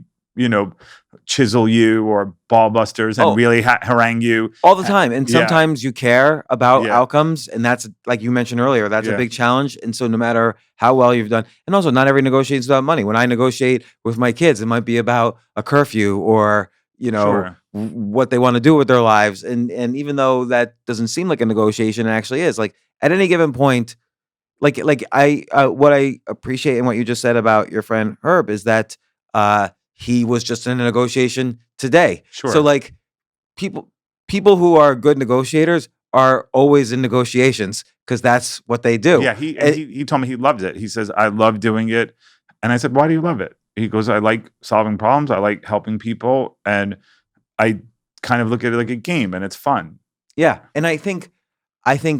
Speaker 2: chisel you or ball busters and really harangue you
Speaker 1: all the time. And sometimes you care about outcomes, and that's, like you mentioned earlier, that's a big challenge. And so no matter how well you've done, and also not every negotiation is about money. When I negotiate with my kids, it might be about a curfew or what they want to do with their lives. And even though that doesn't seem like a negotiation, it actually is. Like at any given point. What I appreciate in what you just said about your friend Herb is that he was just in a negotiation today.
Speaker 2: Sure.
Speaker 1: So like people who are good negotiators are always in negotiations because that's what they do.
Speaker 2: Yeah, he told me he loves it. He says, I love doing it. And I said, why do you love it? He goes, I like solving problems. I like helping people. And I kind of look at it like a game, and it's fun.
Speaker 1: Yeah. And I think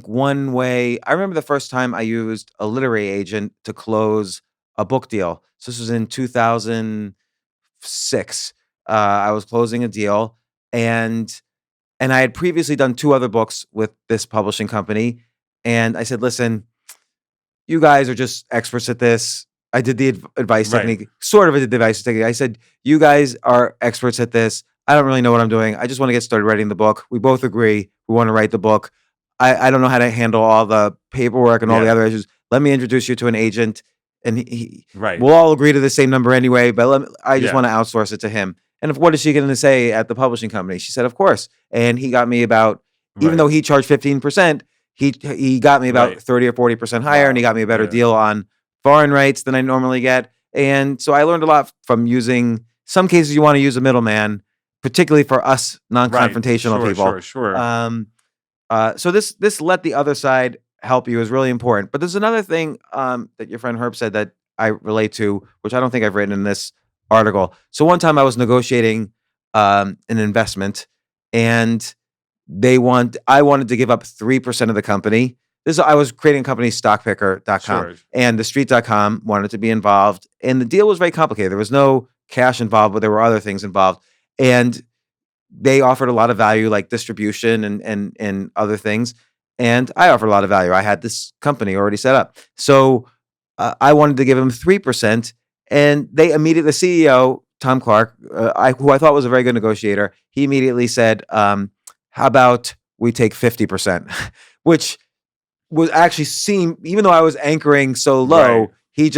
Speaker 1: one way, I remember the first time I used a literary agent to close a book deal. So this was in 2006. I was closing a deal, and I had previously done 2 other books with this publishing company. And I said, listen, you guys are just experts at this. I did the advice technique, sort of did the advice technique. I said, you guys are experts at this. I don't really know what I'm doing. I just want to get started writing the book. We both agree we want to write the book. I don't know how to handle all the paperwork and all the other issues. Let me introduce you to an agent, and we'll all agree to the same number anyway, but I just want to outsource it to him. And what is she going to say at the publishing company? She said, of course. And he got me about, even though he charged 15%, he got me about 30 or 40% higher, and he got me a better deal on foreign rights than I normally get. And so I learned a lot from using some cases you want to use a middleman, particularly for us non-confrontational
Speaker 2: Right.
Speaker 1: people.
Speaker 2: Sure.
Speaker 1: So this let the other side help you is really important. But there's another thing that your friend Herb said that I relate to, which I don't think I've written in this article. So one time I was negotiating an investment, and I wanted to give up 3% of the company. I was creating a company, stockpicker.com,
Speaker 2: Sure.
Speaker 1: and the street.com wanted to be involved. And the deal was very complicated. There was no cash involved, but there were other things involved. And they offered a lot of value, like distribution and other things. And I offered a lot of value. I had this company already set up. So I wanted to give them 3%. And they immediately, the CEO, Tom Clark, who I thought was a very good negotiator, he immediately said, how about we take 50%, which was actually even though I was anchoring so low,
Speaker 2: Right.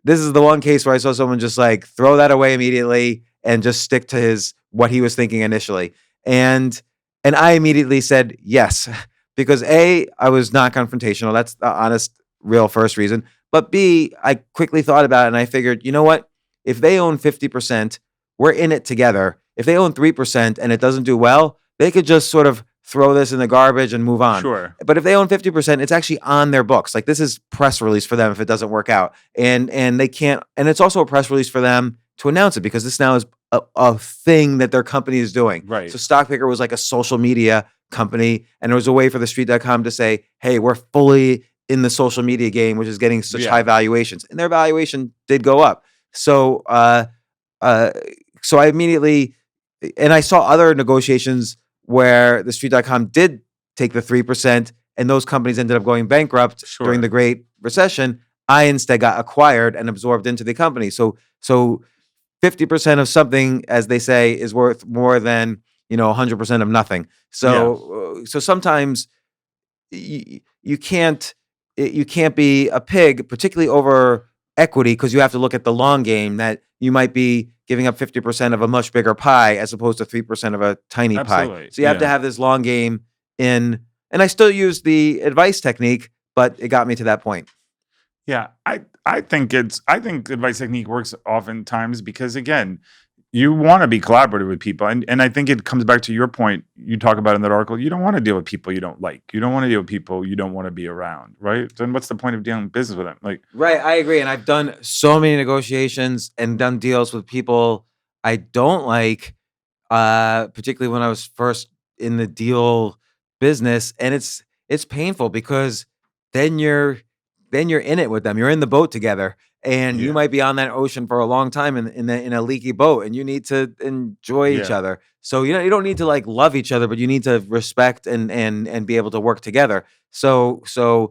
Speaker 1: this is the one case where I saw someone just like throw that away immediately and just stick to what he was thinking initially. And I immediately said yes, because A, I was not confrontational. That's the honest, real first reason. But B, I quickly thought about it and I figured, you know what? If they own 50%, we're in it together. If they own 3% and it doesn't do well, they could just sort of throw this in the garbage and move on.
Speaker 2: Sure.
Speaker 1: But if they own 50%, it's actually on their books. Like, this is press release for them if it doesn't work out. And they can't, and it's also a press release for them to announce it, because this now is a thing that their company is doing.
Speaker 2: Right.
Speaker 1: So Stockpicker was like a social media company, and there was a way for the street.com to say, hey, we're fully in the social media game, which is getting such high valuations. And their valuation did go up. So so I immediately, and I saw other negotiations where the street.com did take the 3%, and those companies ended up going bankrupt during the Great Recession. I instead got acquired and absorbed into the company. So 50% of something, as they say, is worth more than 100% of nothing. So so sometimes you can't be a pig, particularly over equity, because you have to look at the long game, that you might be giving up 50% of a much bigger pie as opposed to 3% of a tiny pie. So you have to have this long game and I still use the advice technique, but it got me to that point.
Speaker 2: Yeah, I think advice technique works oftentimes because, again, you want to be collaborative with people, and I think it comes back to your point you talk about in that article. You don't want to deal with people you don't like. You don't want to deal with people you don't want to be around, right? Then what's the point of dealing business with them?
Speaker 1: Right, I agree, and I've done so many negotiations and done deals with people I don't like, particularly when I was first in the deal business, and it's painful because then you're in it with them. You're in the boat together, and you might be on that ocean for a long time in a leaky boat, and you need to enjoy each other. So you don't need to like love each other, but you need to respect and be able to work together. So the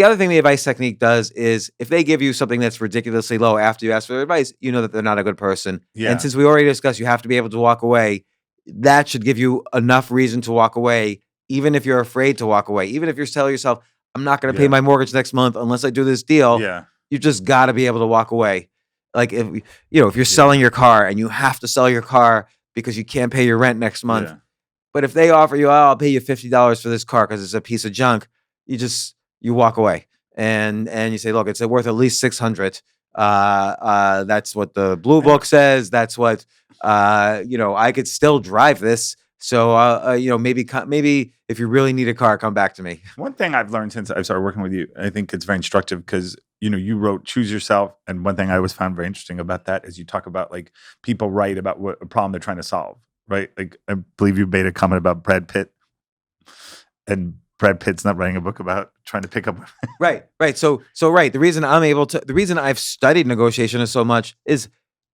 Speaker 1: other thing the advice technique does is, if they give you something that's ridiculously low after you ask for their advice, you know that they're not a good person.
Speaker 2: Yeah.
Speaker 1: And since we already discussed, you have to be able to walk away. That should give you enough reason to walk away, even if you're afraid to walk away. Even if you're telling yourself, I'm not going to pay my mortgage next month unless I do this deal.
Speaker 2: Yeah.
Speaker 1: You just got to be able to walk away. Like, if you're selling your car and you have to sell your car because you can't pay your rent next month.
Speaker 2: Yeah.
Speaker 1: But if they offer you, I'll pay you $50 for this car because it's a piece of junk, you walk away and you say, look, it's worth at least $600. That's what the blue book says. That's what I could still drive this. So maybe if you really need a car, come back to me.
Speaker 2: One thing I've learned since I started working with you, I think it's very instructive because you wrote Choose Yourself, and one thing I always found very interesting about that is you talk about like people write about what a problem they're trying to solve, right? Like, I believe you made a comment about Brad Pitt, and Brad Pitt's not writing a book about trying to pick up.
Speaker 1: Right. So right. The reason I've studied negotiation so much is,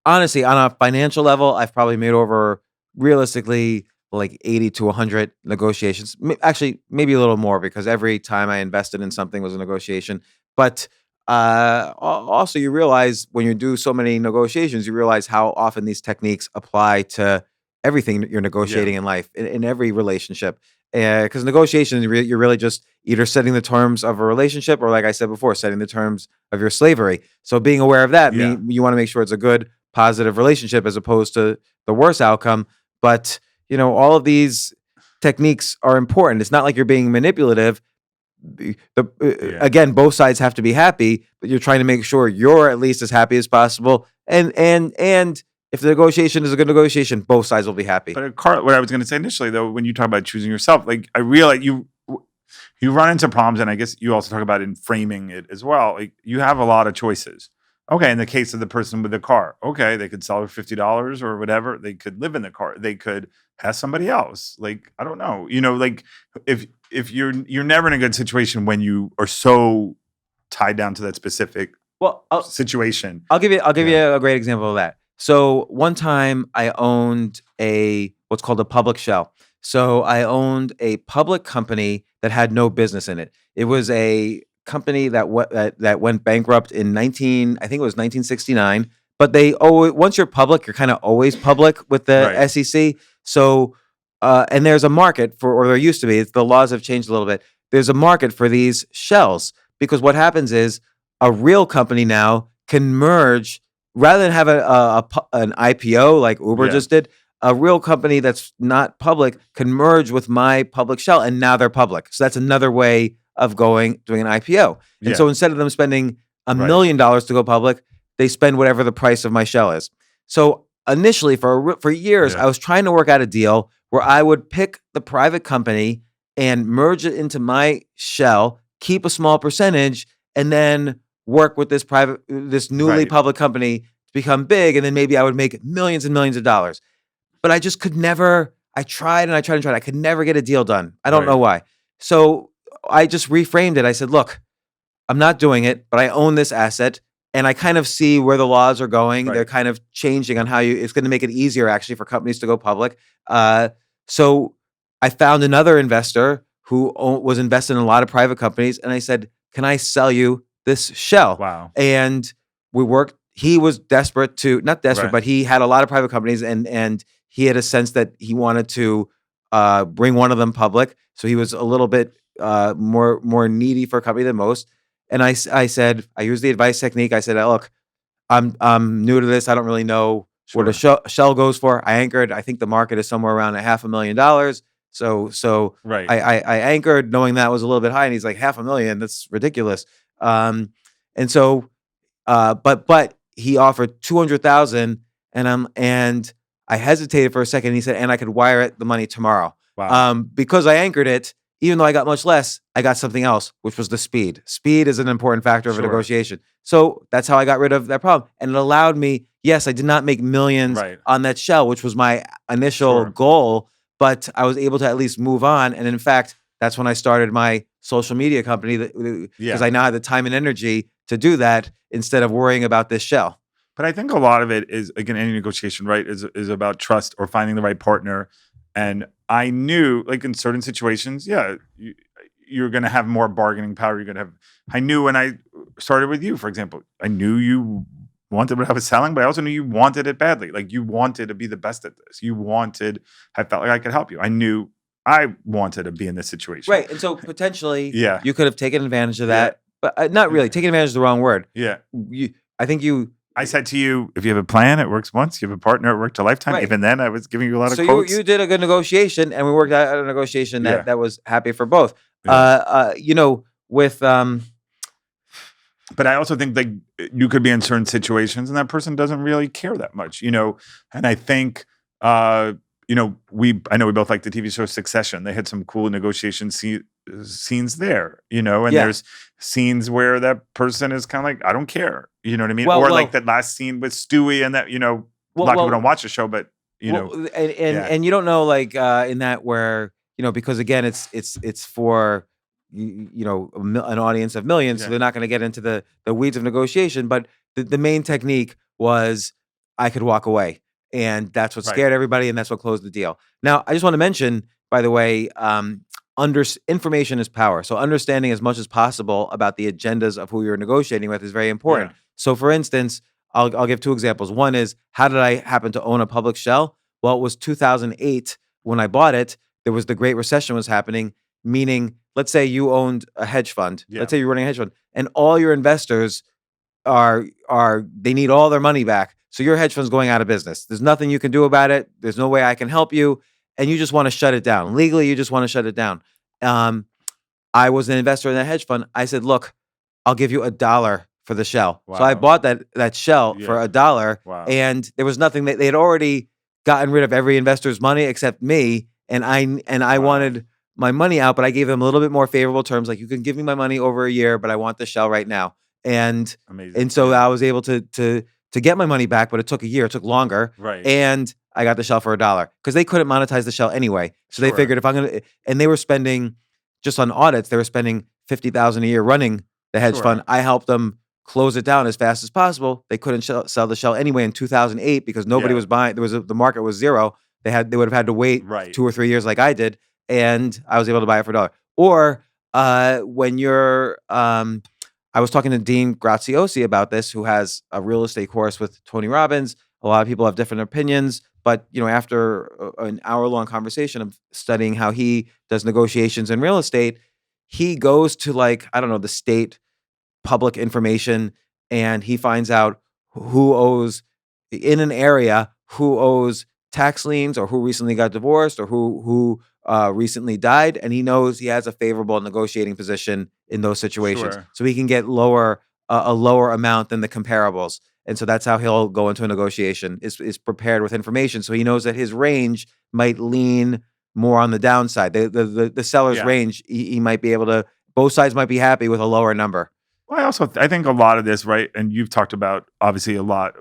Speaker 1: honestly, on a financial level, I've probably made over, realistically, like 80 to 100 negotiations. Actually, maybe a little more, because every time I invested in something was a negotiation. But also, you realize when you do so many negotiations, you realize how often these techniques apply to everything that you're negotiating in life, in every relationship. Because negotiation, you're really just either setting the terms of a relationship, or, like I said before, setting the terms of your slavery. So being aware of that, you want to make sure it's a good, positive relationship as opposed to the worst outcome. But all of these techniques are important. It's not like you're being manipulative. Again, both sides have to be happy, but you're trying to make sure you're at least as happy as possible, And if the negotiation is a good negotiation, both sides will be happy.
Speaker 2: But what I was going to say initially, though, when you talk about choosing yourself, like I realize you run into problems, and I guess you also talk about in framing it as well. Like you have a lot of choices. Okay, in the case of the person with the car, okay, they could sell for $50 or whatever. They could live in the car. They could have somebody else. Like I don't know, like if you're never in a good situation when you are so tied down to that specific situation.
Speaker 1: I'll give you a great example of that. So one time I owned what's called a public shell. So I owned a public company that had no business in it. It was a company that went bankrupt in I think it was 1969. But once you're public, you're kind of always public with the
Speaker 2: Right.
Speaker 1: SEC. So and there's a market or there used to be. The laws have changed a little bit. There's a market for these shells because what happens is a real company now can merge rather than have an IPO like Uber just did. A real company that's not public can merge with my public shell, and now they're public. So that's another way of doing an IPO. And so instead of them spending $1 million to go public, they spend whatever the price of my shell is. So initially, for years, I was trying to work out a deal where I would pick the private company and merge it into my shell, keep a small percentage, and then work with this newly public company to become big, and then maybe I would make millions and millions of dollars. But I just could never. I tried and I tried and tried. I could never get a deal done. I don't know why. So I just reframed it. I said, "Look, I'm not doing it, but I own this asset, and I kind of see where the laws are going. They're kind of changing on how it's going to make it easier actually for companies to go public." So I found another investor who was invested in a lot of private companies, and I said, "Can I sell you this shell?"
Speaker 2: Wow.
Speaker 1: And we worked. He was not desperate, but he had a lot of private companies, and he had a sense that he wanted to bring one of them public. So he was a little bit more needy for a company than most. And I said, I used the advice technique. I said, "Look, I'm new to this. I don't really know what a shell goes for." I anchored. I think the market is somewhere around $500,000. So I anchored knowing that was a little bit high. And he's like, $500,000? That's ridiculous. And so, but he offered 200,000, and I hesitated for a second. He said, "And I could wire the money tomorrow."
Speaker 2: Wow.
Speaker 1: Because I anchored it, even though I got much less, I got something else, which was the speed. Speed is an important factor of a negotiation. So that's how I got rid of that problem. And it allowed me, yes, I did not make millions on that shell, which was my initial goal, but I was able to at least move on. And in fact, that's when I started my social media company because I now had the time and energy to do that instead of worrying about this shell.
Speaker 2: But I think a lot of it is, again, any negotiation, right, is about trust or finding the right partner. And I knew, like in certain situations, you're going to have more bargaining power. I knew when I started with you, for example, I knew you wanted what I was selling, but I also knew you wanted it badly. Like you wanted to be the best at this. I felt like I could help you. I knew I wanted to be in this situation.
Speaker 1: Right. And so potentially you could have taken advantage of that, but not really. Taking advantage is the wrong word.
Speaker 2: Yeah.
Speaker 1: I
Speaker 2: said to you, if you have a plan, it works once. You have a partner, it worked a lifetime. Even then, I was giving you a lot of quotes.
Speaker 1: So you did a good negotiation, and we worked out a negotiation that was happy for both.
Speaker 2: But I also think that you could be in certain situations, and that person doesn't really care that much, And I think, I know we both like the TV show Succession. They had some cool negotiation scenes there, and there's scenes where that person is kind of like, I don't care, you know what I mean? Like that last scene with Stewie and that, a lot of people don't watch the show, but
Speaker 1: and you don't know, like in that where, because again, it's for, an audience of millions, so they're not going to get into the weeds of negotiation. But the main technique was I could walk away. And that's what scared everybody, and that's what closed the deal. Now, I just want to mention, by the way, information is power. So understanding as much as possible about the agendas of who you're negotiating with is very important. Yeah. So, for instance, I'll give two examples. One is, how did I happen to own a public shell? Well, it was 2008 when I bought it. There was the Great Recession was happening, meaning, let's say you owned a hedge fund. Yeah. Let's say you're running a hedge fund, and all your investors they need all their money back. So your hedge fund's going out of business. There's nothing you can do about it. There's no way I can help you. And you just want to shut it down. Legally, you just want to shut it down. I was an investor in that hedge fund. I said, "Look, I'll give you $1 for the shell.
Speaker 2: Wow.
Speaker 1: So I bought that shell for $1,
Speaker 2: Wow.
Speaker 1: and there was nothing that they had already gotten rid of every investor's money except me, and I wanted my money out, but I gave them a little bit more favorable terms, like you can give me my money over a year, but I want the shell right now. And
Speaker 2: Amazing.
Speaker 1: and so I was able to get my money back, but it took a year, it took longer,
Speaker 2: Right.
Speaker 1: and I got the shell for $1 because they couldn't monetize the shell anyway. So they figured if I'm gonna, and they were spending just on audits, they were spending $50,000 a year running the hedge fund. I helped them close it down as fast as possible. They couldn't sell the shell anyway in 2008 because nobody was buying. The market was zero. They would have had to wait 2 or 3 years like I did, and I was able to buy it for $1. Or when you're, I was talking to Dean Graziosi about this, who has a real estate course with Tony Robbins. A lot of people have different opinions, but after an hour-long conversation of studying how he does negotiations in real estate, he goes to the state public information, and he finds out who owes in an area, who owes tax liens, or who recently got divorced, or who recently died, and he knows he has a favorable negotiating position in those situations, so he can get a lower amount than the comparables. And so that's how he'll go into a negotiation, is prepared with information, so he knows that his range might lean more on the downside. The seller's range, he might be able to. Both sides might be happy with a lower number.
Speaker 2: Well, I think a lot of this, right? And you've talked about obviously a lot,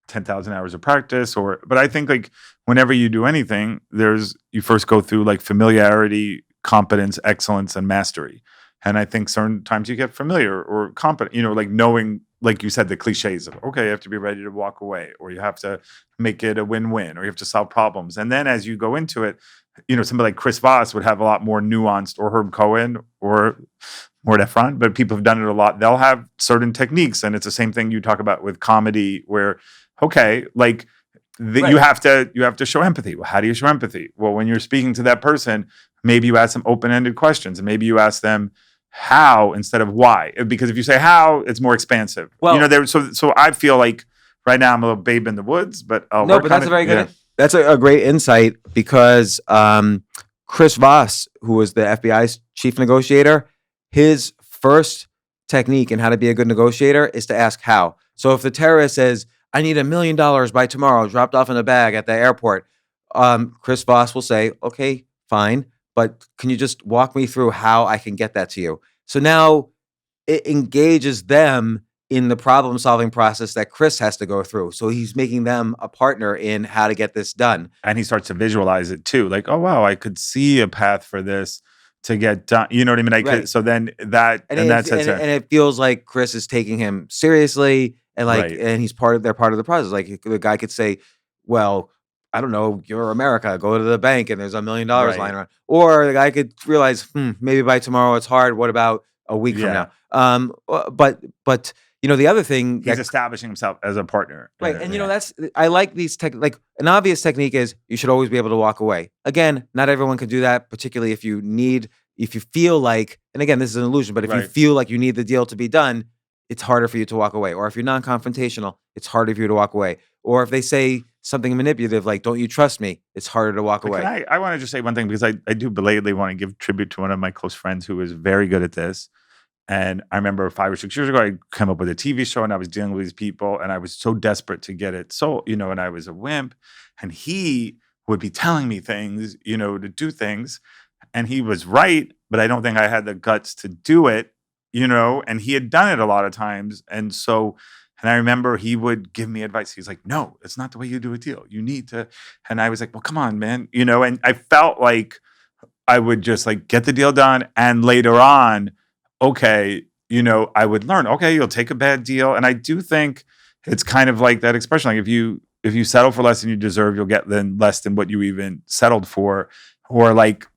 Speaker 2: 10,000 hours of practice, but I think whenever you do anything, you first go through familiarity, competence, excellence, and mastery. And I think certain times you get familiar or competent, knowing, like you said, the cliches of, okay, you have to be ready to walk away, or you have to make it a win-win, or you have to solve problems. And then as you go into it, somebody like Chris Voss would have a lot more nuanced, or Herb Cohen, or more at front, but people have done it a lot. They'll have certain techniques, and it's the same thing you talk about with comedy, where you have to show empathy. Well, how do you show empathy? Well, when you're speaking to that person, maybe you ask them open-ended questions, and maybe you ask them how instead of why, because if you say how, it's more expansive. Well, so I feel like right now I'm a little babe in the woods, but
Speaker 1: that's a very good. That's a great insight, because Chris Voss, who was the FBI's chief negotiator, his first technique in how to be a good negotiator is to ask how. So if the terrorist says, I need $1 million by tomorrow, dropped off in a bag at the airport, Chris Voss will say, okay, fine, but can you just walk me through how I can get that to you? So now it engages them in the problem-solving process that Chris has to go through. So he's making them a partner in how to get this done.
Speaker 2: And he starts to visualize it too. Like, oh, wow, I could see a path for this to get done. You know what I mean? So then that, and
Speaker 1: it feels like Chris is taking him seriously, and and they're part of the process. Like the guy could say, well, I don't know, you're America, go to the bank and there's $1 million lying around. Or the guy could realize, maybe by tomorrow it's hard. What about a week from now? But the other thing,
Speaker 2: he's establishing himself as a partner.
Speaker 1: Right. And I like these an obvious technique is you should always be able to walk away. Again, not everyone can do that, particularly if you feel like, and again, this is an illusion, but if you feel like you need the deal to be done, it's harder for you to walk away. Or if you're non-confrontational, it's harder for you to walk away. Or if they say something manipulative, like, don't you trust me? It's harder to walk away.
Speaker 2: I want to just say one thing, because I do belatedly want to give tribute to one of my close friends who is very good at this. And I remember 5 or 6 years ago, I came up with a TV show and I was dealing with these people and I was so desperate to get it. So, and I was a wimp, and he would be telling me things, to do things. And he was right, but I don't think I had the guts to do it, and he had done it a lot of times. And I remember he would give me advice. He's like, no, it's not the way you do a deal. You need to. And I was like, well, come on, man. And I felt like I would just get the deal done. And later on, okay, I would learn, okay, you'll take a bad deal. And I do think it's kind of like that expression. Like if you settle for less than you deserve, you'll get then less than what you even settled for. Or like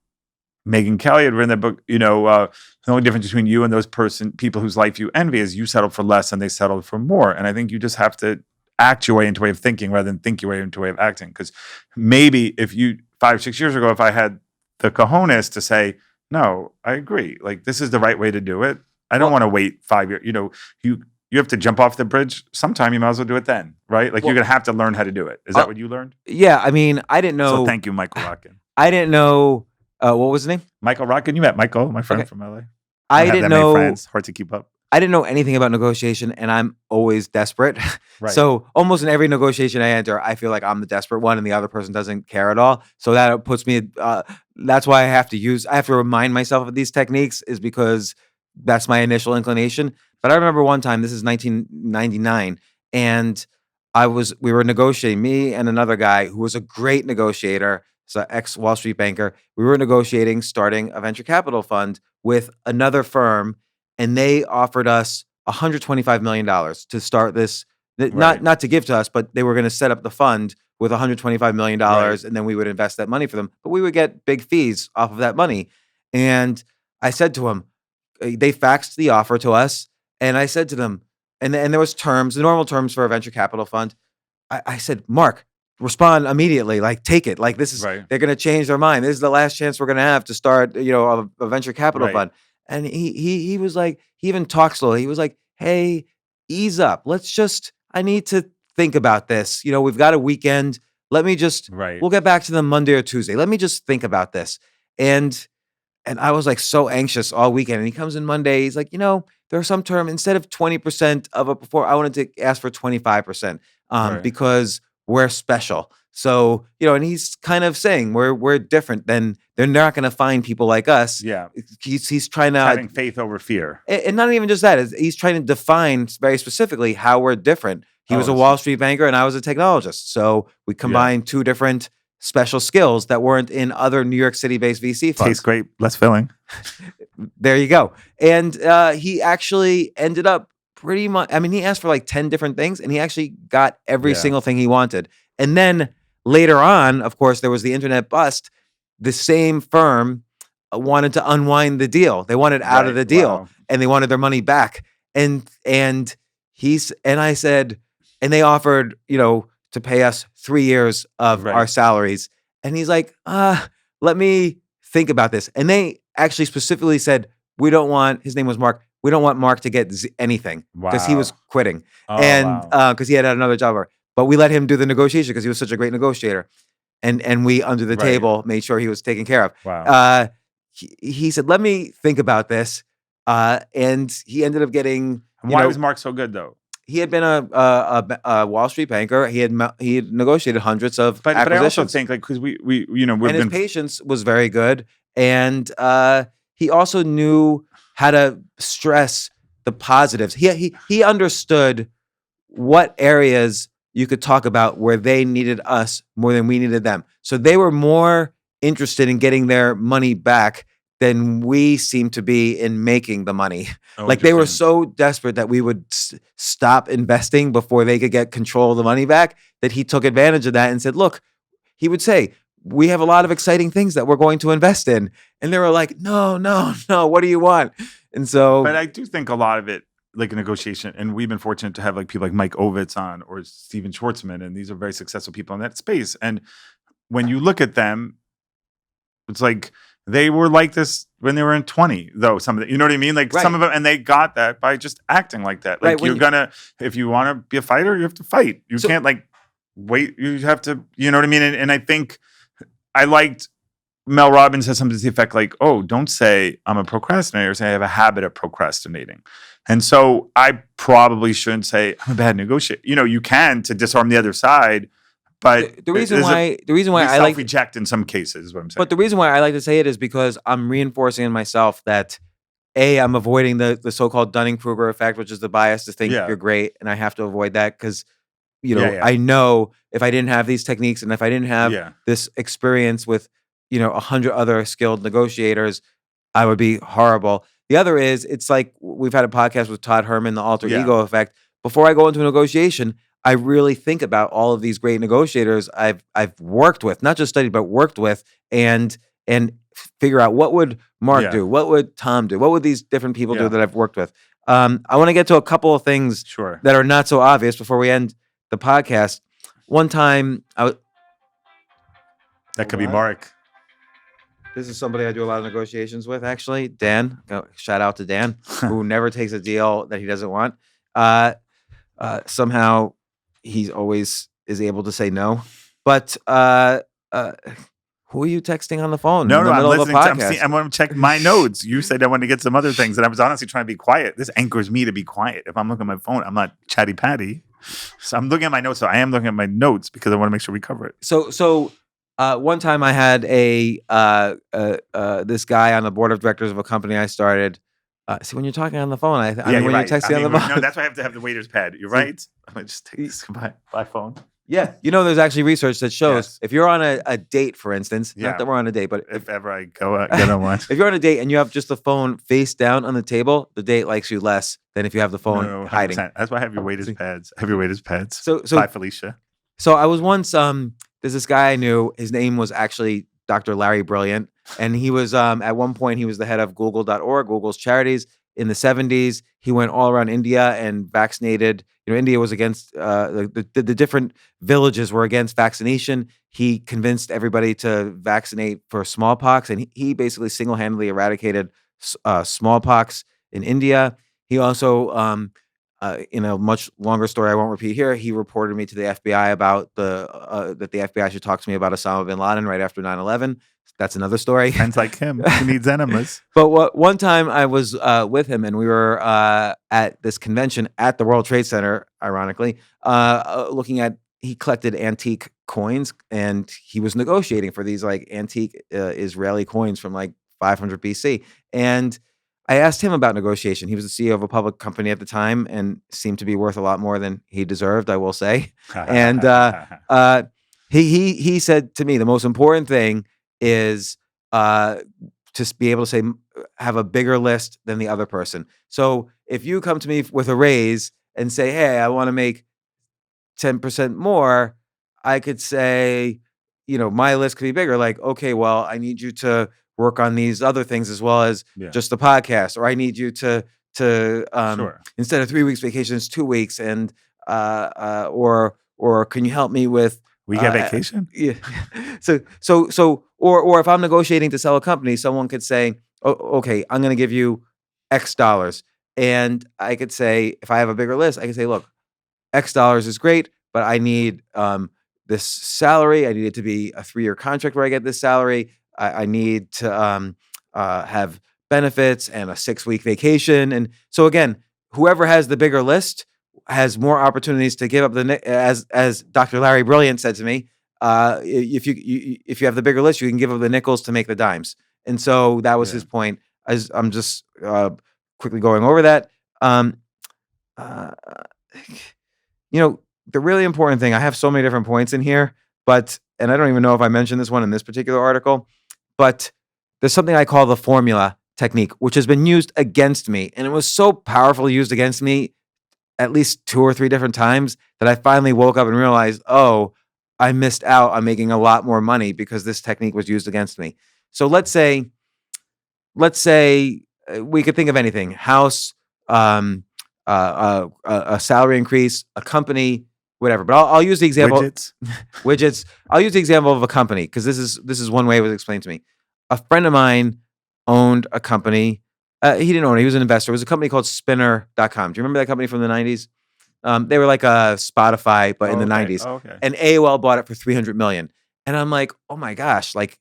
Speaker 2: Megyn Kelly had written that book, the only difference between you and those people whose life you envy is you settled for less and they settled for more. And I think you just have to act your way into a way of thinking rather than think your way into a way of acting. Because maybe if 5, 6 years ago, if I had the cojones to say, no, I agree. Like, this is the right way to do it. I don't want to wait 5 years. You have to jump off the bridge sometime. You might as well do it then, right? Like, you're going to have to learn how to do it. Is that what you learned?
Speaker 1: Yeah. I mean, I didn't know.
Speaker 2: So thank you, Michael Rotkin.
Speaker 1: I didn't know. What was his name?
Speaker 2: Michael Rotkin. You met Michael, my friend from LA.
Speaker 1: I didn't know.
Speaker 2: Friends. Hard to keep up.
Speaker 1: I didn't know anything about negotiation, and I'm always desperate.
Speaker 2: Right.
Speaker 1: So almost in every negotiation I enter, I feel like I'm the desperate one, and the other person doesn't care at all. So that puts me. That's why I have to remind myself of these techniques, is because that's my initial inclination. But I remember one time, this is 1999, and we were negotiating, me and another guy who was a great negotiator, so ex Wall Street banker. We were negotiating starting a venture capital fund with another firm, and they offered us $125 million to start this.
Speaker 2: Right.
Speaker 1: Not to give to us, but they were going to set up the fund with $125 million,
Speaker 2: Right.
Speaker 1: and then we would invest that money for them. But we would get big fees off of that money. And I said to him, they faxed the offer to us, and I said to them, and there was terms, the normal terms for a venture capital fund. I said, Mark, respond immediately. Like, take it. Like, this is,
Speaker 2: Right.
Speaker 1: they're going to change their mind. This is the last chance we're going to have to start, a venture capital
Speaker 2: Right.
Speaker 1: fund. And he was like, he even talked slowly. He was like, hey, ease up. I need to think about this. We've got a weekend.
Speaker 2: Right.
Speaker 1: We'll get back to them Monday or Tuesday. Let me just think about this. And I was like so anxious all weekend. And he comes in Monday. He's like, there are some term, instead of 20% of a before, I wanted to ask for 25%,
Speaker 2: Right.
Speaker 1: because we're special. So, and he's kind of saying we're different than, they're not going to find people like us.
Speaker 2: Yeah.
Speaker 1: He's trying to,
Speaker 2: Having faith over fear.
Speaker 1: and not even just that, he's trying to define very specifically how we're different. He was a Wall Street banker and I was a technologist. So we combined two different special skills that weren't in other New York City-based VC funds.
Speaker 2: Tastes great, less filling.
Speaker 1: There you go. And he actually ended up pretty much, he asked for like 10 different things, and he actually got every single thing he wanted. And then later on, of course, there was the internet bust. The same firm wanted to unwind the deal. They wanted out of the deal, and they wanted their money back. And I said, and they offered, to pay us 3 years of our salaries. And he's like, let me think about this. And they actually specifically said, his name was Mark. We don't want Mark to get anything, because he was quitting. Because he had another job. But we let him do the negotiation because he was such a great negotiator. And we, under the table, made sure he was taken care of.
Speaker 2: Wow.
Speaker 1: He said, let me think about this. And he ended up getting.
Speaker 2: Why was Mark so good, though?
Speaker 1: He had been a Wall Street banker. He had negotiated hundreds of acquisitions.
Speaker 2: But I also think, like, because
Speaker 1: his patience was very good, and he also knew how to stress the positives. He understood what areas you could talk about where they needed us more than we needed them. So they were more interested in getting their money back than we seem to be in making the money. Like, they were so desperate that we would stop investing before they could get control of the money back, that he took advantage of that and said, look, he would say, we have a lot of exciting things that we're going to invest in. And they were like, no, what do you want? And so.
Speaker 2: But I do think a lot of it, like a negotiation, and we've been fortunate to have like people like Mike Ovitz on, or Steven Schwartzman, and these are very successful people in that space. And when you look at them, it's like, they were like this when they were in 20, though. Some of them, you know what I mean? Like some of them, and they got that by just acting like that. Like, if you want to be a fighter, you have to fight. You can't like wait. You have to, you know what I mean? And I think I liked Mel Robbins has something to the effect like, oh, don't say I'm a procrastinator. Say I have a habit of procrastinating. And so I probably shouldn't say I'm a bad negotiator. You can, to disarm the other side. But
Speaker 1: the reason why I like
Speaker 2: reject in some cases is what I'm saying.
Speaker 1: But the reason why I like to say it is because I'm reinforcing in myself that I'm avoiding the so-called Dunning-Kruger effect, which is the bias to think you're great, and I have to avoid that because I know if I didn't have these techniques and if I didn't have this experience with 100 other skilled negotiators, I would be horrible. The other is, it's like we've had a podcast with Todd Herman, the alter ego effect. Before I go into a negotiation, I really think about all of these great negotiators I've worked with, not just studied, but worked with, and figure out what would Mark do, what would Tom do, what would these different people do that I've worked with. I want to get to a couple of things that are not so obvious before we end the podcast. One time,
Speaker 2: that could be Mark.
Speaker 1: This is somebody I do a lot of negotiations with, actually. Dan, shout out to Dan, who never takes a deal that he doesn't want. Somehow, he always is able to say no. But who who are you texting on the phone
Speaker 2: No,
Speaker 1: in the
Speaker 2: I'm
Speaker 1: middle of a
Speaker 2: listening.
Speaker 1: podcast?
Speaker 2: I want to check my notes. You said I want to get some other things, and I was honestly trying to be quiet. This anchors me to be quiet. If I'm looking at my phone, I'm not chatty patty. So I'm looking at my notes. So I am looking at my notes because I want to make sure we cover it.
Speaker 1: So one time I had this guy on the board of directors of a company I started. See, when you're talking on the phone, I mean, when
Speaker 2: right.
Speaker 1: you're texting on the phone.
Speaker 2: No, that's why I have to have the waiter's pad. You're right. I'm going to just take this by phone.
Speaker 1: Yeah. There's actually research that shows if you're on a date, for instance, not that we're on a date, but
Speaker 2: if ever I get on one.
Speaker 1: If you're on a date and you have just the phone face down on the table, the date likes you less than if you have the phone hiding.
Speaker 2: That's why I have your waiter's pads.
Speaker 1: So
Speaker 2: bye, Felicia.
Speaker 1: So I was once, there's this guy I knew, his name was actually Dr. Larry Brilliant. And he was, at one point, he was the head of Google.org, Google's charities. In the 70s, he went all around India and vaccinated. India was against, the different villages were against vaccination. He convinced everybody to vaccinate for smallpox. And he basically single-handedly eradicated smallpox in India. He also, in a much longer story I won't repeat here, he reported me to the FBI about that the FBI should talk to me about Osama bin Laden right after 9/11. That's another story.
Speaker 2: Friends like him, who needs enemas.
Speaker 1: But one time I was with him and we were at this convention at the World Trade Center, ironically, looking at, he collected antique coins and he was negotiating for these like antique Israeli coins from like 500 BC. And I asked him about negotiation. He was the CEO of a public company at the time and seemed to be worth a lot more than he deserved, I will say. And he said to me, the most important thing is to be able to say, have a bigger list than the other person. So if you come to me with a raise and say, hey, I want to make 10% more, I could say, my list could be bigger. Like, okay, well, I need you to work on these other things as well as just the podcast, or I need you to instead of 3 weeks vacation, it's 2 weeks, and or can you help me with
Speaker 2: we get vacation?
Speaker 1: Yeah. Or if I'm negotiating to sell a company, someone could say, oh, okay, I'm going to give you X dollars. And I could say, if I have a bigger list, I can say, look, X dollars is great, but I need this salary. I need it to be a 3-year contract where I get this salary. I need to have benefits and a 6-week vacation. And so again, whoever has the bigger list has more opportunities to give up as Dr. Larry Brilliant said to me, if you have the bigger list, you can give up the nickels to make the dimes. And so that was his point. As I'm just quickly going over that. The really important thing, I have so many different points in here, and I don't even know if I mentioned this one in this particular article, but there's something I call the formula technique, which has been used against me. And it was so powerfully used against me at least 2 or 3 different times that I finally woke up and realized, oh, I missed out on making a lot more money because this technique was used against me. So let's say we could think of anything: house, a salary increase, a company, whatever. But I'll use the example widgets. I'll use the example of a company because this is one way it was explained to me. A friend of mine owned a company. He didn't own it. He was an investor. It was a company called Spinner.com. Do you remember that company from the 90s? They were like a Spotify, but in the 90s.
Speaker 2: Okay.
Speaker 1: And AOL bought it for $300 million. And I'm like, oh my gosh. Like,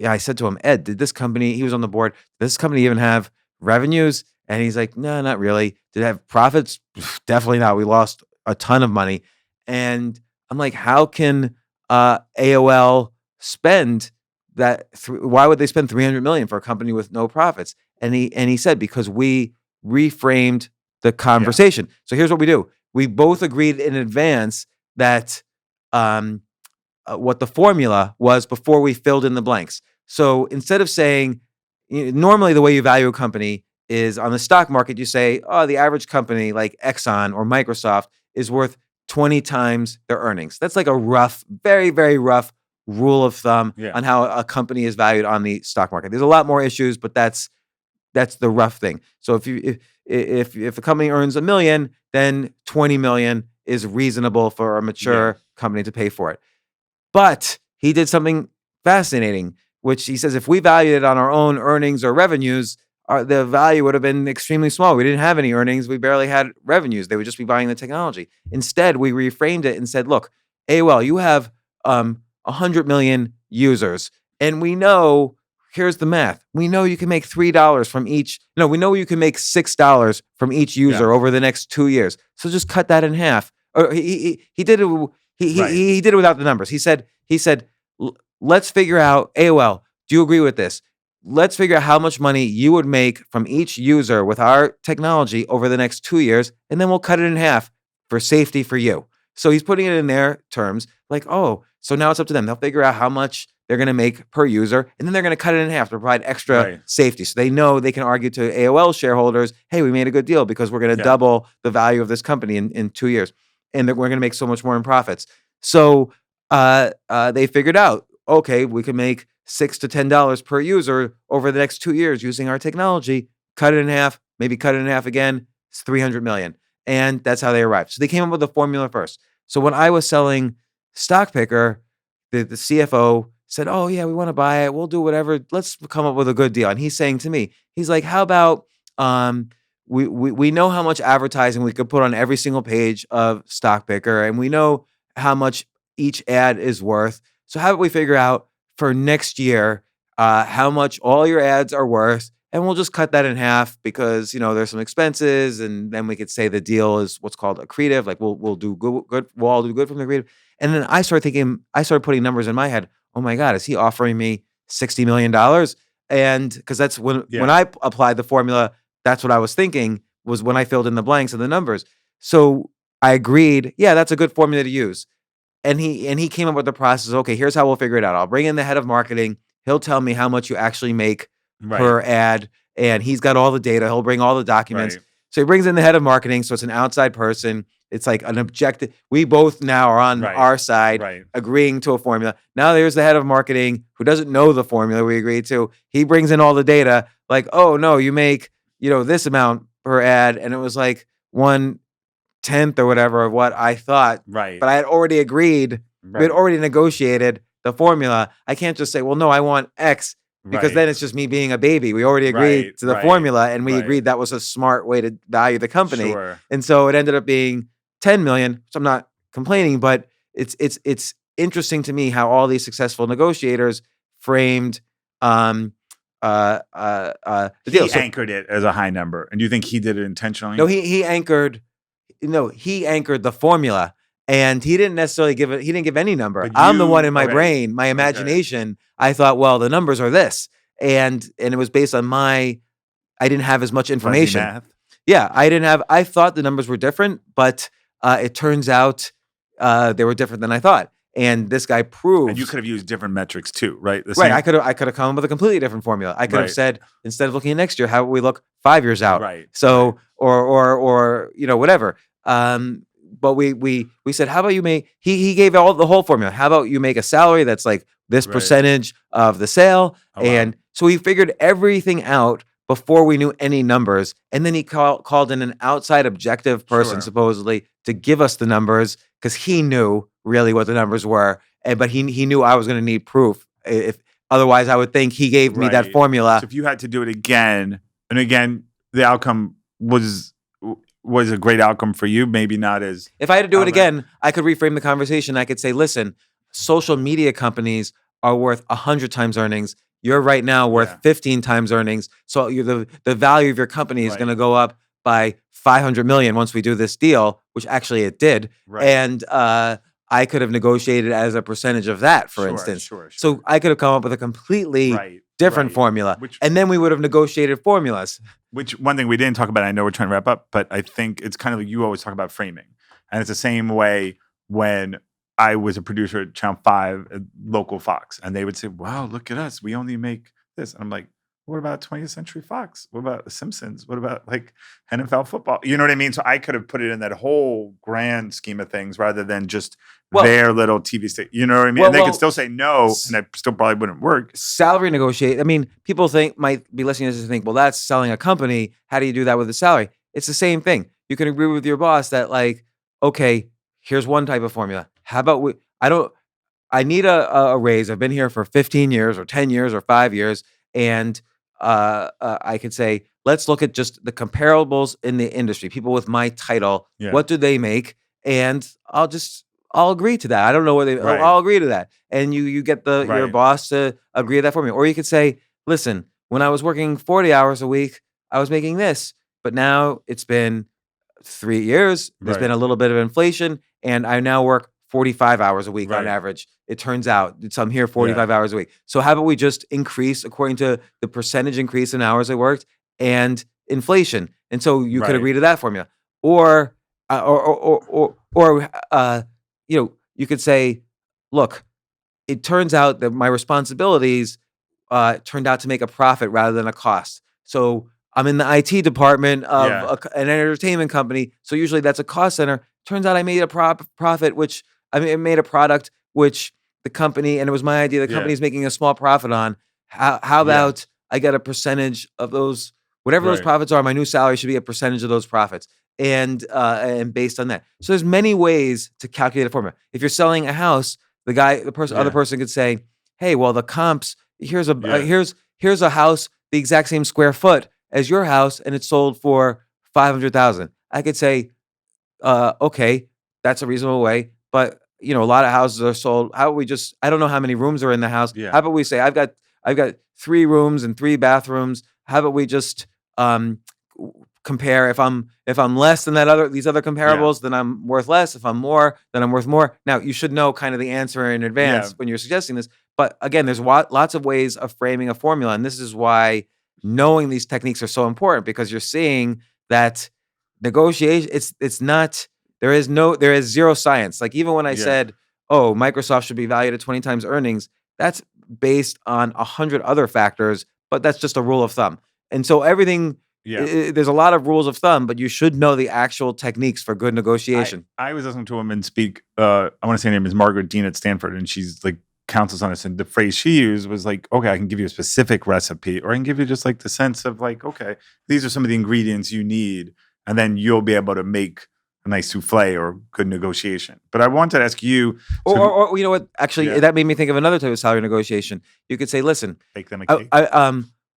Speaker 1: I said to him, Ed, did this company, he was on the board, did this company even have revenues? And he's like, no, not really. Did it have profits? Definitely not. We lost a ton of money. And I'm like, how can AOL spend that? Why would they spend $300 million for a company with no profits? And he said, because we reframed the conversation. Yeah. So here's what we do. We both agreed in advance that what the formula was before we filled in the blanks. So instead of saying, normally the way you value a company is on the stock market, you say, oh, the average company like Exxon or Microsoft is worth 20 times their earnings. That's like a rough, very, very rough rule of thumb on how a company is valued on the stock market. There's a lot more issues, but that's the rough thing. So if a company earns $1 million, then 20 million is reasonable for a mature company to pay for it. But he did something fascinating, which he says, if we valued it on our own earnings or revenues, the value would have been extremely small. We didn't have any earnings. We barely had revenues. They would just be buying the technology. Instead, we reframed it and said, look, AOL, you have 100 million users, And we know, here's the math. We know you can make $3 from each. No, we know you can make $6 from each user over the next 2 years. So just cut that in half. Or he did it. He did it without the numbers. He said, let's figure out, AOL, do you agree with this? Let's figure out how much money you would make from each user with our technology over the next 2 years, and then we'll cut it in half for safety for you. So he's putting it in their terms, like, oh, so now it's up to them. They'll figure out how much they're going to make per user, and then they're going to cut it in half to provide extra safety. So they know they can argue to AOL shareholders, hey, we made a good deal because we're going to double the value of this company in 2 years, and that we're going to make so much more in profits. So they figured out, okay, we can make $6 to $10 per user over the next 2 years using our technology. Cut it in half, maybe cut it in half again. It's $300 million, and that's how they arrived. So they came up with a formula first. So when I was selling Stock Picker, the CFO said, "Oh yeah, we want to buy it. We'll do whatever. Let's come up with a good deal." And he's saying to me, he's like, "How about we know how much advertising we could put on every single page of Stock Picker, and we know how much each ad is worth. So how about we figure out for next year how much all your ads are worth, and we'll just cut that in half because there's some expenses, and then we could say the deal is what's called accretive. Like we'll do good. We'll all do good from the accretive." And then I started putting numbers in my head. Oh my God, is he offering me $60 million? And because that's when I applied the formula, that's what I was thinking was when I filled in the blanks of the numbers. So I agreed, yeah, that's a good formula to use. And he came up with the process. Okay, here's how we'll figure it out. I'll bring in the head of marketing. He'll tell me how much you actually make per ad. And he's got all the data. He'll bring all the documents. So he brings in the head of marketing. So it's an outside person. It's like an objective. We both now are on our side agreeing to a formula. Now there's the head of marketing who doesn't know the formula we agreed to. He brings in all the data like, oh no, you make, this amount per ad. And it was like 1/10 or whatever of what I thought. But I had already agreed. We had already negotiated the formula. I can't just say, well, no, I want X. Because then it's just me being a baby. We already agreed to the formula, and we agreed that was a smart way to value the company. And so it ended up being 10 million. So I'm not complaining, but it's interesting to me how all these successful negotiators framed the deal.
Speaker 2: He anchored it as a high number, and do you think he did it intentionally?
Speaker 1: No, he anchored the formula. And he didn't necessarily give it. He didn't give any number. I'm the one in my brain, my imagination. I thought, well, the numbers are this, and it was based on I didn't have as much information.
Speaker 2: Math.
Speaker 1: Yeah, I didn't have. I thought the numbers were different, but it turns out they were different than I thought. And this guy proved.
Speaker 2: And you could have used different metrics too, right?
Speaker 1: I could have come up with a completely different formula. I could have said, instead of looking at next year, how would we look 5 years out? So or whatever. But we said, how about you make, he gave the whole formula. How about you make a salary that's like this percentage of the sale? And so he figured everything out before we knew any numbers. And then he called in an outside objective person, supposedly, to give us the numbers because he knew really what the numbers were. But he knew I was going to need proof. Otherwise, I would think he gave me that formula.
Speaker 2: So if you had to do it again, and again, the outcome was a great outcome for you, maybe not as...
Speaker 1: If I had to do it again, I could reframe the conversation. I could say, listen, social media companies are worth 100 times earnings. You're right now worth 15 times earnings. So the value of your company is going to go up by 500 million once we do this deal, which actually it did. And I could have negotiated as a percentage of that, for instance. So I could have come up with a completely different formula. And then we would have negotiated formulas.
Speaker 2: Which one thing we didn't talk about, I know we're trying to wrap up, but I think it's kind of like you always talk about framing. And it's the same way when I was a producer at Channel 5 at local Fox. And they would say, wow, look at us. We only make this. And I'm like, what about 20th Century Fox? What about The Simpsons? What about like NFL football? You know what I mean? So I could have put it in that whole grand scheme of things rather than just their little TV station. You know what I mean? And they could still say no, and it still probably wouldn't work.
Speaker 1: Salary negotiate. I mean, people might be listening to this and think, well, that's selling a company. How do you do that with the salary? It's the same thing. You can agree with your boss that like, okay, here's one type of formula. How about I need a raise. I've been here for 15 years or 10 years or 5 years. And I could say, let's look at just the comparables in the industry. People with my title, what do they make? And I'll I'll agree to that. I don't know what
Speaker 2: Right.
Speaker 1: I'll agree to that. And you get your
Speaker 2: Right.
Speaker 1: boss to agree to that for me. Or you could say, listen, when I was working 40 hours a week, I was making this, but now it's been 3 years. There's been
Speaker 2: Right.
Speaker 1: a little bit of inflation, and I now work 45 hours a week on
Speaker 2: Right.
Speaker 1: average. It turns out I'm here
Speaker 2: Yeah.
Speaker 1: 45 hours a week. So how about we just increase according to the percentage increase in hours I worked and inflation? And so you could
Speaker 2: Right.
Speaker 1: agree to that formula, or you could say, look, it turns out that my responsibilities turned out to make a profit rather than a cost. So I'm in the IT department of
Speaker 2: Yeah.
Speaker 1: an entertainment company. So usually that's a cost center. Turns out I made a profit, which I mean, it made a product which the company, and it was my idea, the
Speaker 2: Yeah.
Speaker 1: company's making a small profit on. How
Speaker 2: Yeah.
Speaker 1: about I get a percentage of those, whatever those
Speaker 2: Right.
Speaker 1: profits are, my new salary should be a percentage of those profits. And based on that. So there's many ways to calculate a formula. If you're selling a house, other
Speaker 2: Yeah.
Speaker 1: person could say, hey, well, the comps, here's
Speaker 2: Yeah.
Speaker 1: here's a house the exact same square foot as your house, and it's sold for 500,000. I could say, okay, that's a reasonable way, but a lot of houses are sold. How about we just? I don't know how many rooms are in the house.
Speaker 2: Yeah.
Speaker 1: How about we say I've got 3 rooms and 3 bathrooms. How about we just compare? If I'm less than these other comparables, then I'm worth less. If I'm more, then I'm worth more. Now you should know kind of the answer in advance
Speaker 2: Yeah.
Speaker 1: when you're suggesting this. But again, there's lots of ways of framing a formula, and this is why knowing these techniques are so important, because you're seeing that negotiation. It's not. There is 0 science. Like even when I
Speaker 2: Yeah.
Speaker 1: said, "Oh, Microsoft should be valued at 20 times earnings," that's based on 100 other factors, but that's just a rule of thumb. And so everything.
Speaker 2: Yeah.
Speaker 1: There's a lot of rules of thumb, but you should know the actual techniques for good negotiation.
Speaker 2: I was listening to a woman speak. I want to say her name is Margaret Dean at Stanford, and she's like counsels on this. And the phrase she used was like, okay, I can give you a specific recipe, or I can give you just like the sense of like, okay, these are some of the ingredients you need, and then you'll be able to make a nice souffle or good negotiation. But I wanted to ask you,
Speaker 1: Or you know what? Actually,
Speaker 2: Yeah.
Speaker 1: that made me think of another type of salary negotiation. You could say, listen,
Speaker 2: bake them a cake.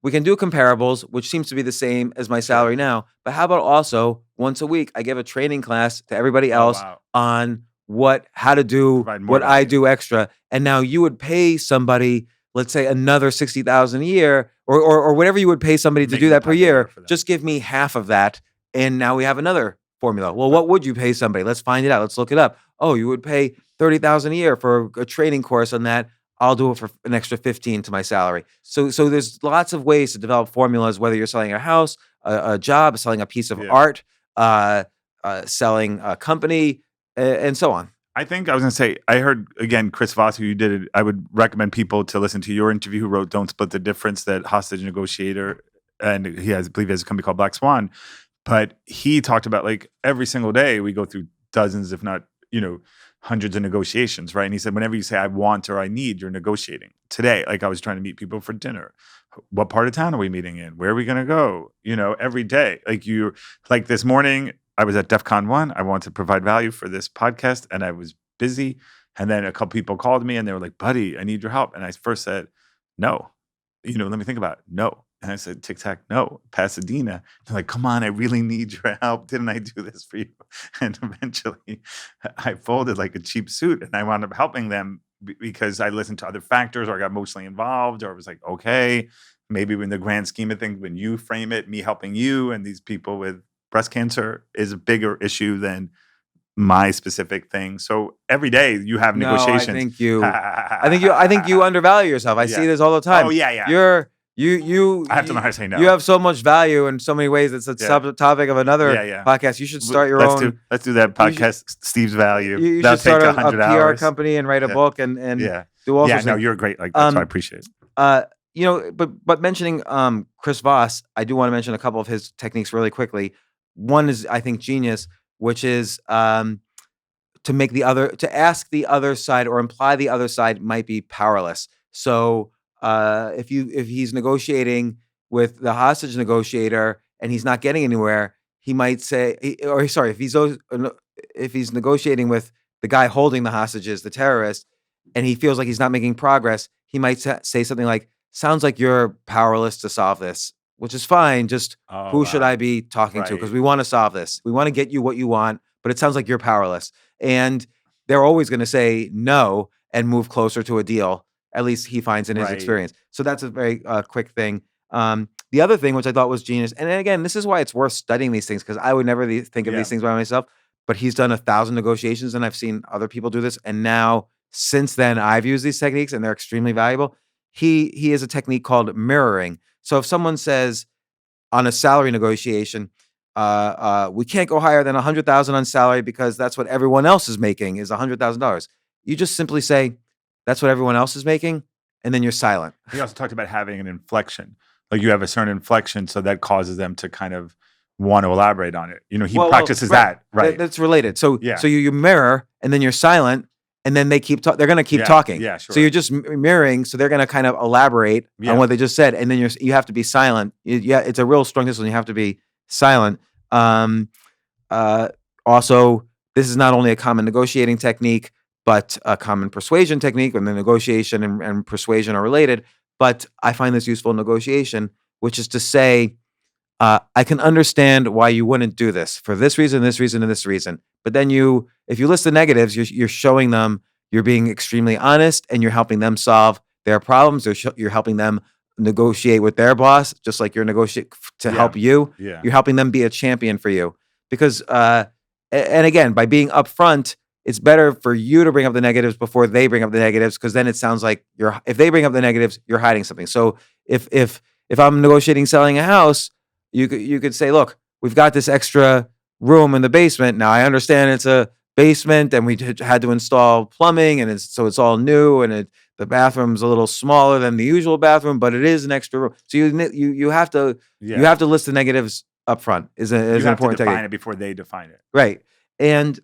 Speaker 1: we can do comparables, which seems to be the same as my salary now. But how about also once a week, I give a training class to everybody else
Speaker 2: wow.
Speaker 1: on how to do
Speaker 2: Provide more
Speaker 1: what I
Speaker 2: value.
Speaker 1: do extra. And now you would pay somebody, let's say another 60,000 a year, or whatever you would pay somebody to
Speaker 2: Make
Speaker 1: do
Speaker 2: it
Speaker 1: that per year.
Speaker 2: popular for them.
Speaker 1: Just give me half of that, and now we have another formula. Well, what would you pay somebody? Let's find it out. Let's look it up. Oh, you would pay 30,000 a year for a training course on that. I'll do it for an extra 15 to my salary. So there's lots of ways to develop formulas, whether you're selling a house, a job, selling a piece of
Speaker 2: Yeah.
Speaker 1: art, selling a company, and so on.
Speaker 2: I think I was going to say, I heard, again, Chris Voss, who you did it. I would recommend people to listen to your interview, who wrote Don't Split the Difference, that hostage negotiator. And I believe he has a company called Black Swan. But he talked about like every single day we go through dozens, if not, hundreds of negotiations, right? And he said, whenever you say I want or I need, you're negotiating. Today, like I was trying to meet people for dinner. What part of town are we meeting in? Where are we going to go? Every day. Like this morning, I was at DEF CON 1. I wanted to provide value for this podcast, and I was busy. And then a couple people called me and they were like, buddy, I need your help. And I first said, no. Let me think about it. No. And I said, Tic Tac, no. Pasadena. They're like, come on, I really need your help. Didn't I do this for you? And eventually I folded like a cheap suit, and I wound up helping them because I listened to other factors, or I got emotionally involved, or I was like, okay, maybe in the grand scheme of things, when you frame it, me helping you and these people with breast cancer is a bigger issue than my specific thing. So every day you have negotiations.
Speaker 1: I think you undervalue yourself. I see this all the time.
Speaker 2: Oh yeah.
Speaker 1: You
Speaker 2: I have to know how to say no.
Speaker 1: You have so much value in so many ways. It's a subtopic of another podcast. You should start your own.
Speaker 2: Let's do that podcast, Steve's Value.
Speaker 1: You
Speaker 2: That'll
Speaker 1: should start
Speaker 2: take
Speaker 1: a
Speaker 2: 100
Speaker 1: PR
Speaker 2: hours.
Speaker 1: company and write a book and do all sorts of
Speaker 2: no,
Speaker 1: things.
Speaker 2: you're great like that, so I appreciate it.
Speaker 1: But mentioning Chris Voss, I do want to mention a couple of his techniques really quickly. One is, I think, genius, which is to ask the other side or imply the other side might be powerless. So if he's negotiating with the hostage negotiator and he's not getting anywhere, he might say, if he's negotiating with the guy holding the hostages, the terrorist, and he feels like he's not making progress, he might say something like, sounds like you're powerless to solve this, which is fine. Just who should I be talking to? Because we want to solve this. We want to get you what you want, but it sounds like you're powerless. And they're always going to say no and move closer to a deal. At least he finds in his
Speaker 2: Right.
Speaker 1: experience. So that's a very quick thing. The other thing, which I thought was genius, and again, this is why it's worth studying these things, because I would never think of
Speaker 2: Yeah.
Speaker 1: these things by myself. But he's done 1,000 negotiations, and I've seen other people do this. And now, since then, I've used these techniques, and they're extremely valuable. He has a technique called mirroring. So if someone says on a salary negotiation, we can't go higher than 100,000 on salary because that's what everyone else is making is $100,000. You just simply say, that's what everyone else is making, and then you're silent.
Speaker 2: He also talked about having an inflection. Like you have a certain inflection, so that causes them to kind of want to elaborate on it. You know, he practices that, right?
Speaker 1: That's related. So,
Speaker 2: Yeah.
Speaker 1: so you mirror, and then you're silent, and then they keep they're going to keep
Speaker 2: Yeah,
Speaker 1: talking.
Speaker 2: yeah, sure.
Speaker 1: So you're just mirroring. So they're going to kind of elaborate
Speaker 2: Yeah.
Speaker 1: on what they just said, and then you have to be silent. Yeah, it's a real strong discipline. You have to be silent. Also, this is not only a common negotiating technique, but a common persuasion technique. When the negotiation and persuasion are related, but I find this useful in negotiation, which is to say, I can understand why you wouldn't do this for this reason, this reason, and this reason. But then if you list the negatives, you're showing them you're being extremely honest, and you're helping them solve their problems. You're helping them negotiate with their boss, just like you're negotiating to help you.
Speaker 2: Yeah.
Speaker 1: You're helping them be a champion for you. Because, and again, by being upfront, it's better for you to bring up the negatives before they bring up the negatives, because then it sounds like if they bring up the negatives, you're hiding something. So if I'm negotiating selling a house, you could say, look, we've got this extra room in the basement. Now I understand it's a basement, and we had to install plumbing, and it's all new, and the bathroom's a little smaller than the usual bathroom, but it is an extra room. So you have to list the negatives up front. Is an important
Speaker 2: to define
Speaker 1: technique.
Speaker 2: it before they define it.
Speaker 1: Right. And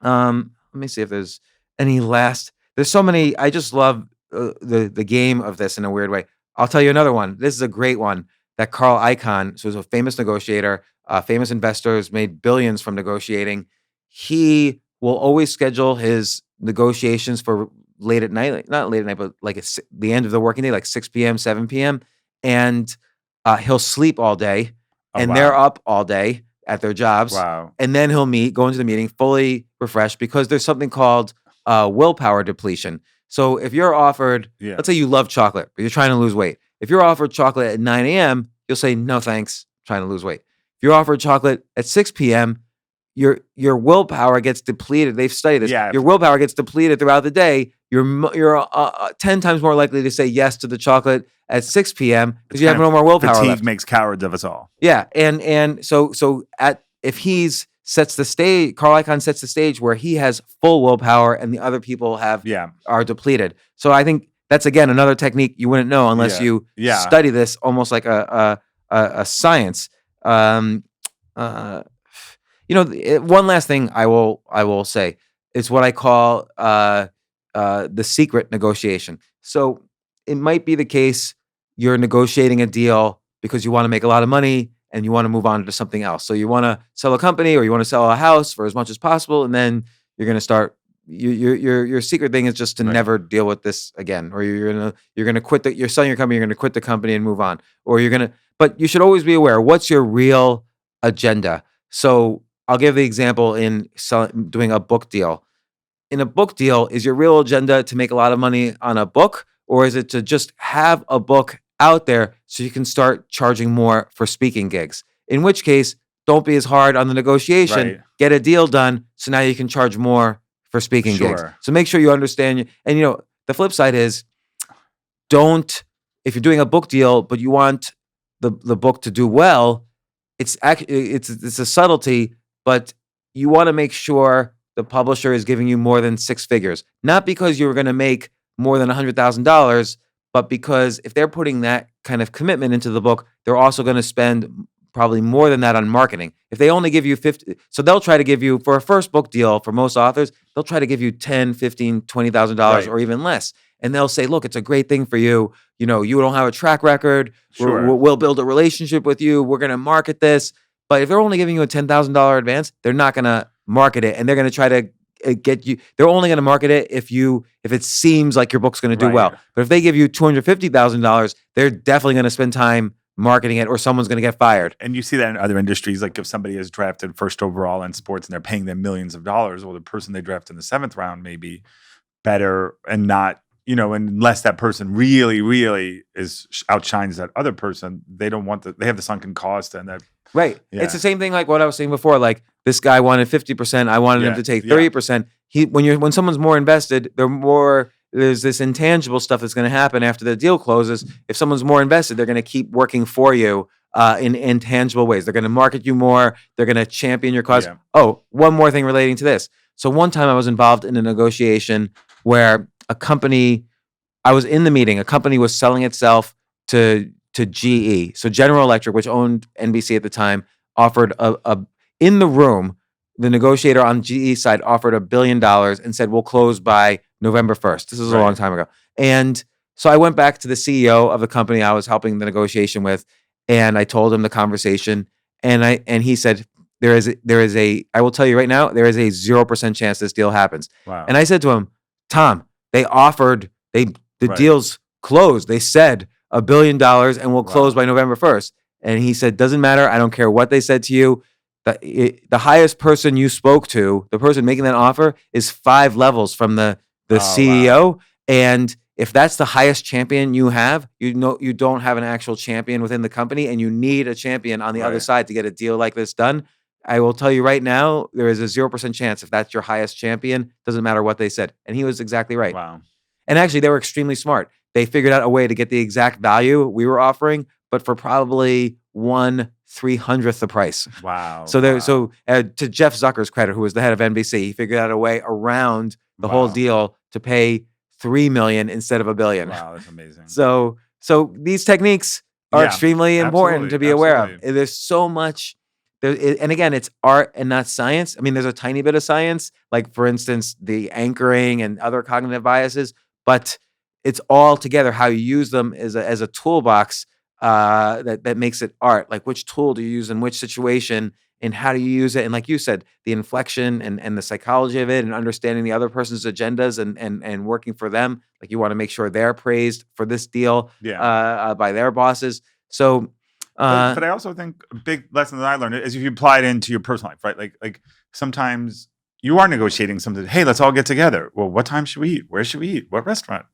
Speaker 1: let me see if there's any last. There's so many. I just love the game of this in a weird way. I'll tell you another one. This is a great one that Carl Icahn, so he's a famous negotiator, famous investor, has made billions from negotiating. He will always schedule his negotiations for late at night, not late at night, but like it's the end of the working day, like 6 p.m., 7 p.m. And he'll sleep all day, and they're up all day at their jobs.
Speaker 2: Wow.
Speaker 1: And then he'll go into the meeting fully refreshed, because there's something called willpower depletion. So if you're offered, let's say you love chocolate, but you're trying to lose weight. If you're offered chocolate at 9 a.m., you'll say, no, thanks, I'm trying to lose weight. If you're offered chocolate at 6 p.m., your willpower gets depleted. They've studied this.
Speaker 2: Yeah.
Speaker 1: Your willpower gets depleted throughout the day. You're 10 times more likely to say yes to the chocolate at 6 p.m. because you have no more willpower
Speaker 2: Fatigue
Speaker 1: left.
Speaker 2: makes cowards of us all.
Speaker 1: Yeah, and so if sets the stage, Carl Icahn sets the stage where he has full willpower and the other people are depleted. So I think that's, again, another technique you wouldn't know unless you study this almost like a science. One last thing I will say is what I call the secret negotiation. So it might be the case you're negotiating a deal because you want to make a lot of money and you want to move on to something else. So you want to sell a company or you want to sell a house for as much as possible, and then you're going to start. Your secret thing is just to never deal with this again, or you're gonna quit. You're selling your company. You're gonna quit the company and move on, or But you should always be aware. What's your real agenda? So I'll give the example in doing a book deal. In a book deal, is your real agenda to make a lot of money on a book, or is it to just have a book out there so you can start charging more for speaking gigs? In which case, don't be as hard on the negotiation.
Speaker 2: Right.
Speaker 1: Get a deal done so now you can charge more for speaking gigs. So make sure you understand. And the flip side is, if you're doing a book deal but you want the book to do well, it's a subtlety, but you want to make sure the publisher is giving you more than 6 figures. Not because you're going to make more than $100,000, but because if they're putting that kind of commitment into the book, they're also going to spend probably more than that on marketing. If they only give you 50, so they'll try to give you, for a first book deal, for most authors, they'll try to give you $10,000, $15,000, $20,000 or even less. And they'll say, look, it's a great thing for you. You don't have a track record.
Speaker 2: Sure.
Speaker 1: We'll build a relationship with you. We're going to market this. But if they're only giving you a $10,000 advance, they're not going to market it. And they're going to try to get you. They're only going to market it if it seems like your book's going to do well. But if they give you $250,000, they're definitely going to spend time marketing it, or someone's going to get fired.
Speaker 2: And you see that in other industries. Like if somebody is drafted first overall in sports and they're paying them millions of dollars, well, the person they draft in the 7th round may be better and not, unless that person really, really outshines that other person, they don't want they have the sunken cost and that.
Speaker 1: Right.
Speaker 2: Yeah.
Speaker 1: It's the same thing like what I was saying before. Like this guy wanted 50%. I wanted him to take 30%. When someone's more invested, there's this intangible stuff that's going to happen after the deal closes. If someone's more invested, they're going to keep working for you in intangible ways. They're going to market you more. They're going to champion your cause. Yeah. Oh, one more thing relating to this. So one time I was involved in a negotiation where I was in the meeting. A company was selling itself to GE. So General Electric, which owned NBC at the time, offered in the room, the negotiator on GE side offered $1 billion and said, we'll close by November 1st. This is a long time ago. And so I went back to the CEO of the company I was helping the negotiation with, and I told him the conversation. And he said, I will tell you right now, there is a 0% chance this deal happens.
Speaker 2: Wow.
Speaker 1: And I said to him, Tom, the deal's closed. They said $1 billion and we'll close by November 1st. And he said, doesn't matter. I don't care what they said to you. The highest person you spoke to, the person making that offer, is 5 levels from the CEO. Wow. And if that's the highest champion you have, you don't have an actual champion within the company, and you need a champion on the other side to get a deal like this done. I will tell you right now, there is a 0% chance if that's your highest champion, doesn't matter what they said. And he was exactly right.
Speaker 2: Wow. And
Speaker 1: actually, they were extremely smart. They figured out a way to get the exact value we were offering, but for probably 1/300th the price.
Speaker 2: Wow.
Speaker 1: So to Jeff Zucker's credit, who was the head of NBC, he figured out a way around the whole deal to pay $3 million instead of $1 billion.
Speaker 2: Wow, that's amazing.
Speaker 1: So these techniques are extremely important to be aware of. There's so much. And again, it's art and not science. I mean, there's a tiny bit of science, like for instance, the anchoring and other cognitive biases, but it's all together how you use them as a toolbox that makes it art. Like which tool do you use in which situation and how do you use it? And like you said, the inflection and the psychology of it and understanding the other person's agendas and working for them. Like you want to make sure they're praised for this deal by their bosses. So,
Speaker 2: but I also think a big lesson that I learned is if you apply it into your personal life, right? Like sometimes you are negotiating something. Hey, let's all get together. Well, what time should we eat? Where should we eat? What restaurant?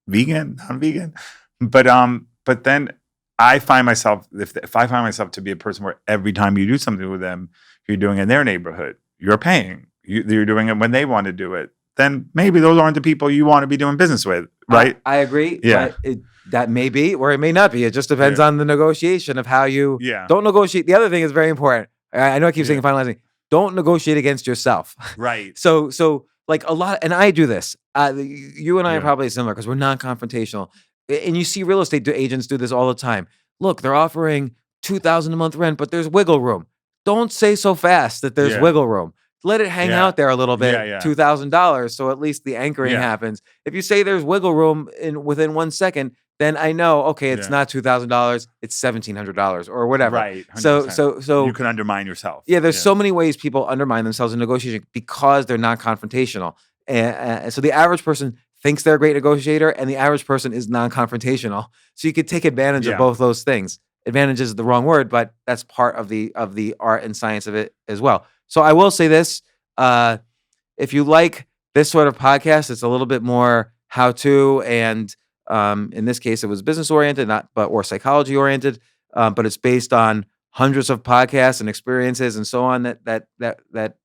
Speaker 2: Vegan, non-vegan? But then I find myself, if I find myself to be a person where every time you do something with them, you're doing it in their neighborhood, you're paying, you're doing it when they want to do it, then maybe those aren't the people you want to be doing business with, right?
Speaker 1: I agree. Yeah. But that may be, or it may not be. It just depends on the negotiation of how you don't negotiate. The other thing is very important. I know I keep saying finalizing. Don't negotiate against yourself.
Speaker 2: Right.
Speaker 1: So like a lot, and I do this. You and I are probably similar because we're non-confrontational. And you see real estate agents do this all the time. Look, they're offering $2,000 a month rent, but there's wiggle room. Don't say so fast that there's wiggle room. Let it hang out there a little bit, $2,000, so at least the anchoring happens. If you say there's wiggle room within 1 second, then I know, okay, it's not $2,000, it's $1,700 or whatever.
Speaker 2: Right.
Speaker 1: 100%. So
Speaker 2: you can undermine yourself.
Speaker 1: Yeah, there's so many ways people undermine themselves in negotiation because they're not confrontational. And so the average person thinks they're a great negotiator, and the average person is non-confrontational. So you could take advantage of both those things. Advantage is the wrong word, but that's part of the art and science of it as well. So I will say this: if you like this sort of podcast, it's a little bit more how-to, and in this case, it was business-oriented, or psychology-oriented, but it's based on hundreds of podcasts and experiences and so on that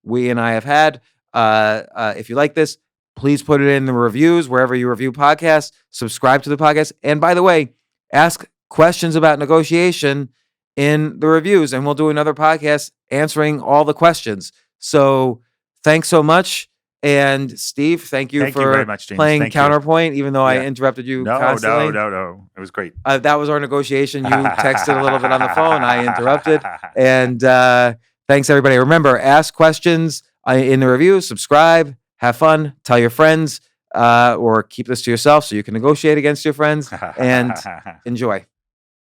Speaker 1: we and I have had. If you like this, please put it in the reviews wherever you review podcasts. Subscribe to the podcast, and by the way, ask questions about negotiation in the reviews, and we'll do another podcast answering all the questions. So thanks so much. And Steve, thank you for
Speaker 2: very much, James.
Speaker 1: playing Counterpoint, even though I interrupted you constantly.
Speaker 2: No. It was great.
Speaker 1: That was our negotiation. You texted a little bit on the phone. I interrupted. And thanks, everybody. Remember, ask questions in the review, subscribe, have fun, tell your friends, or keep this to yourself so you can negotiate against your friends, and enjoy.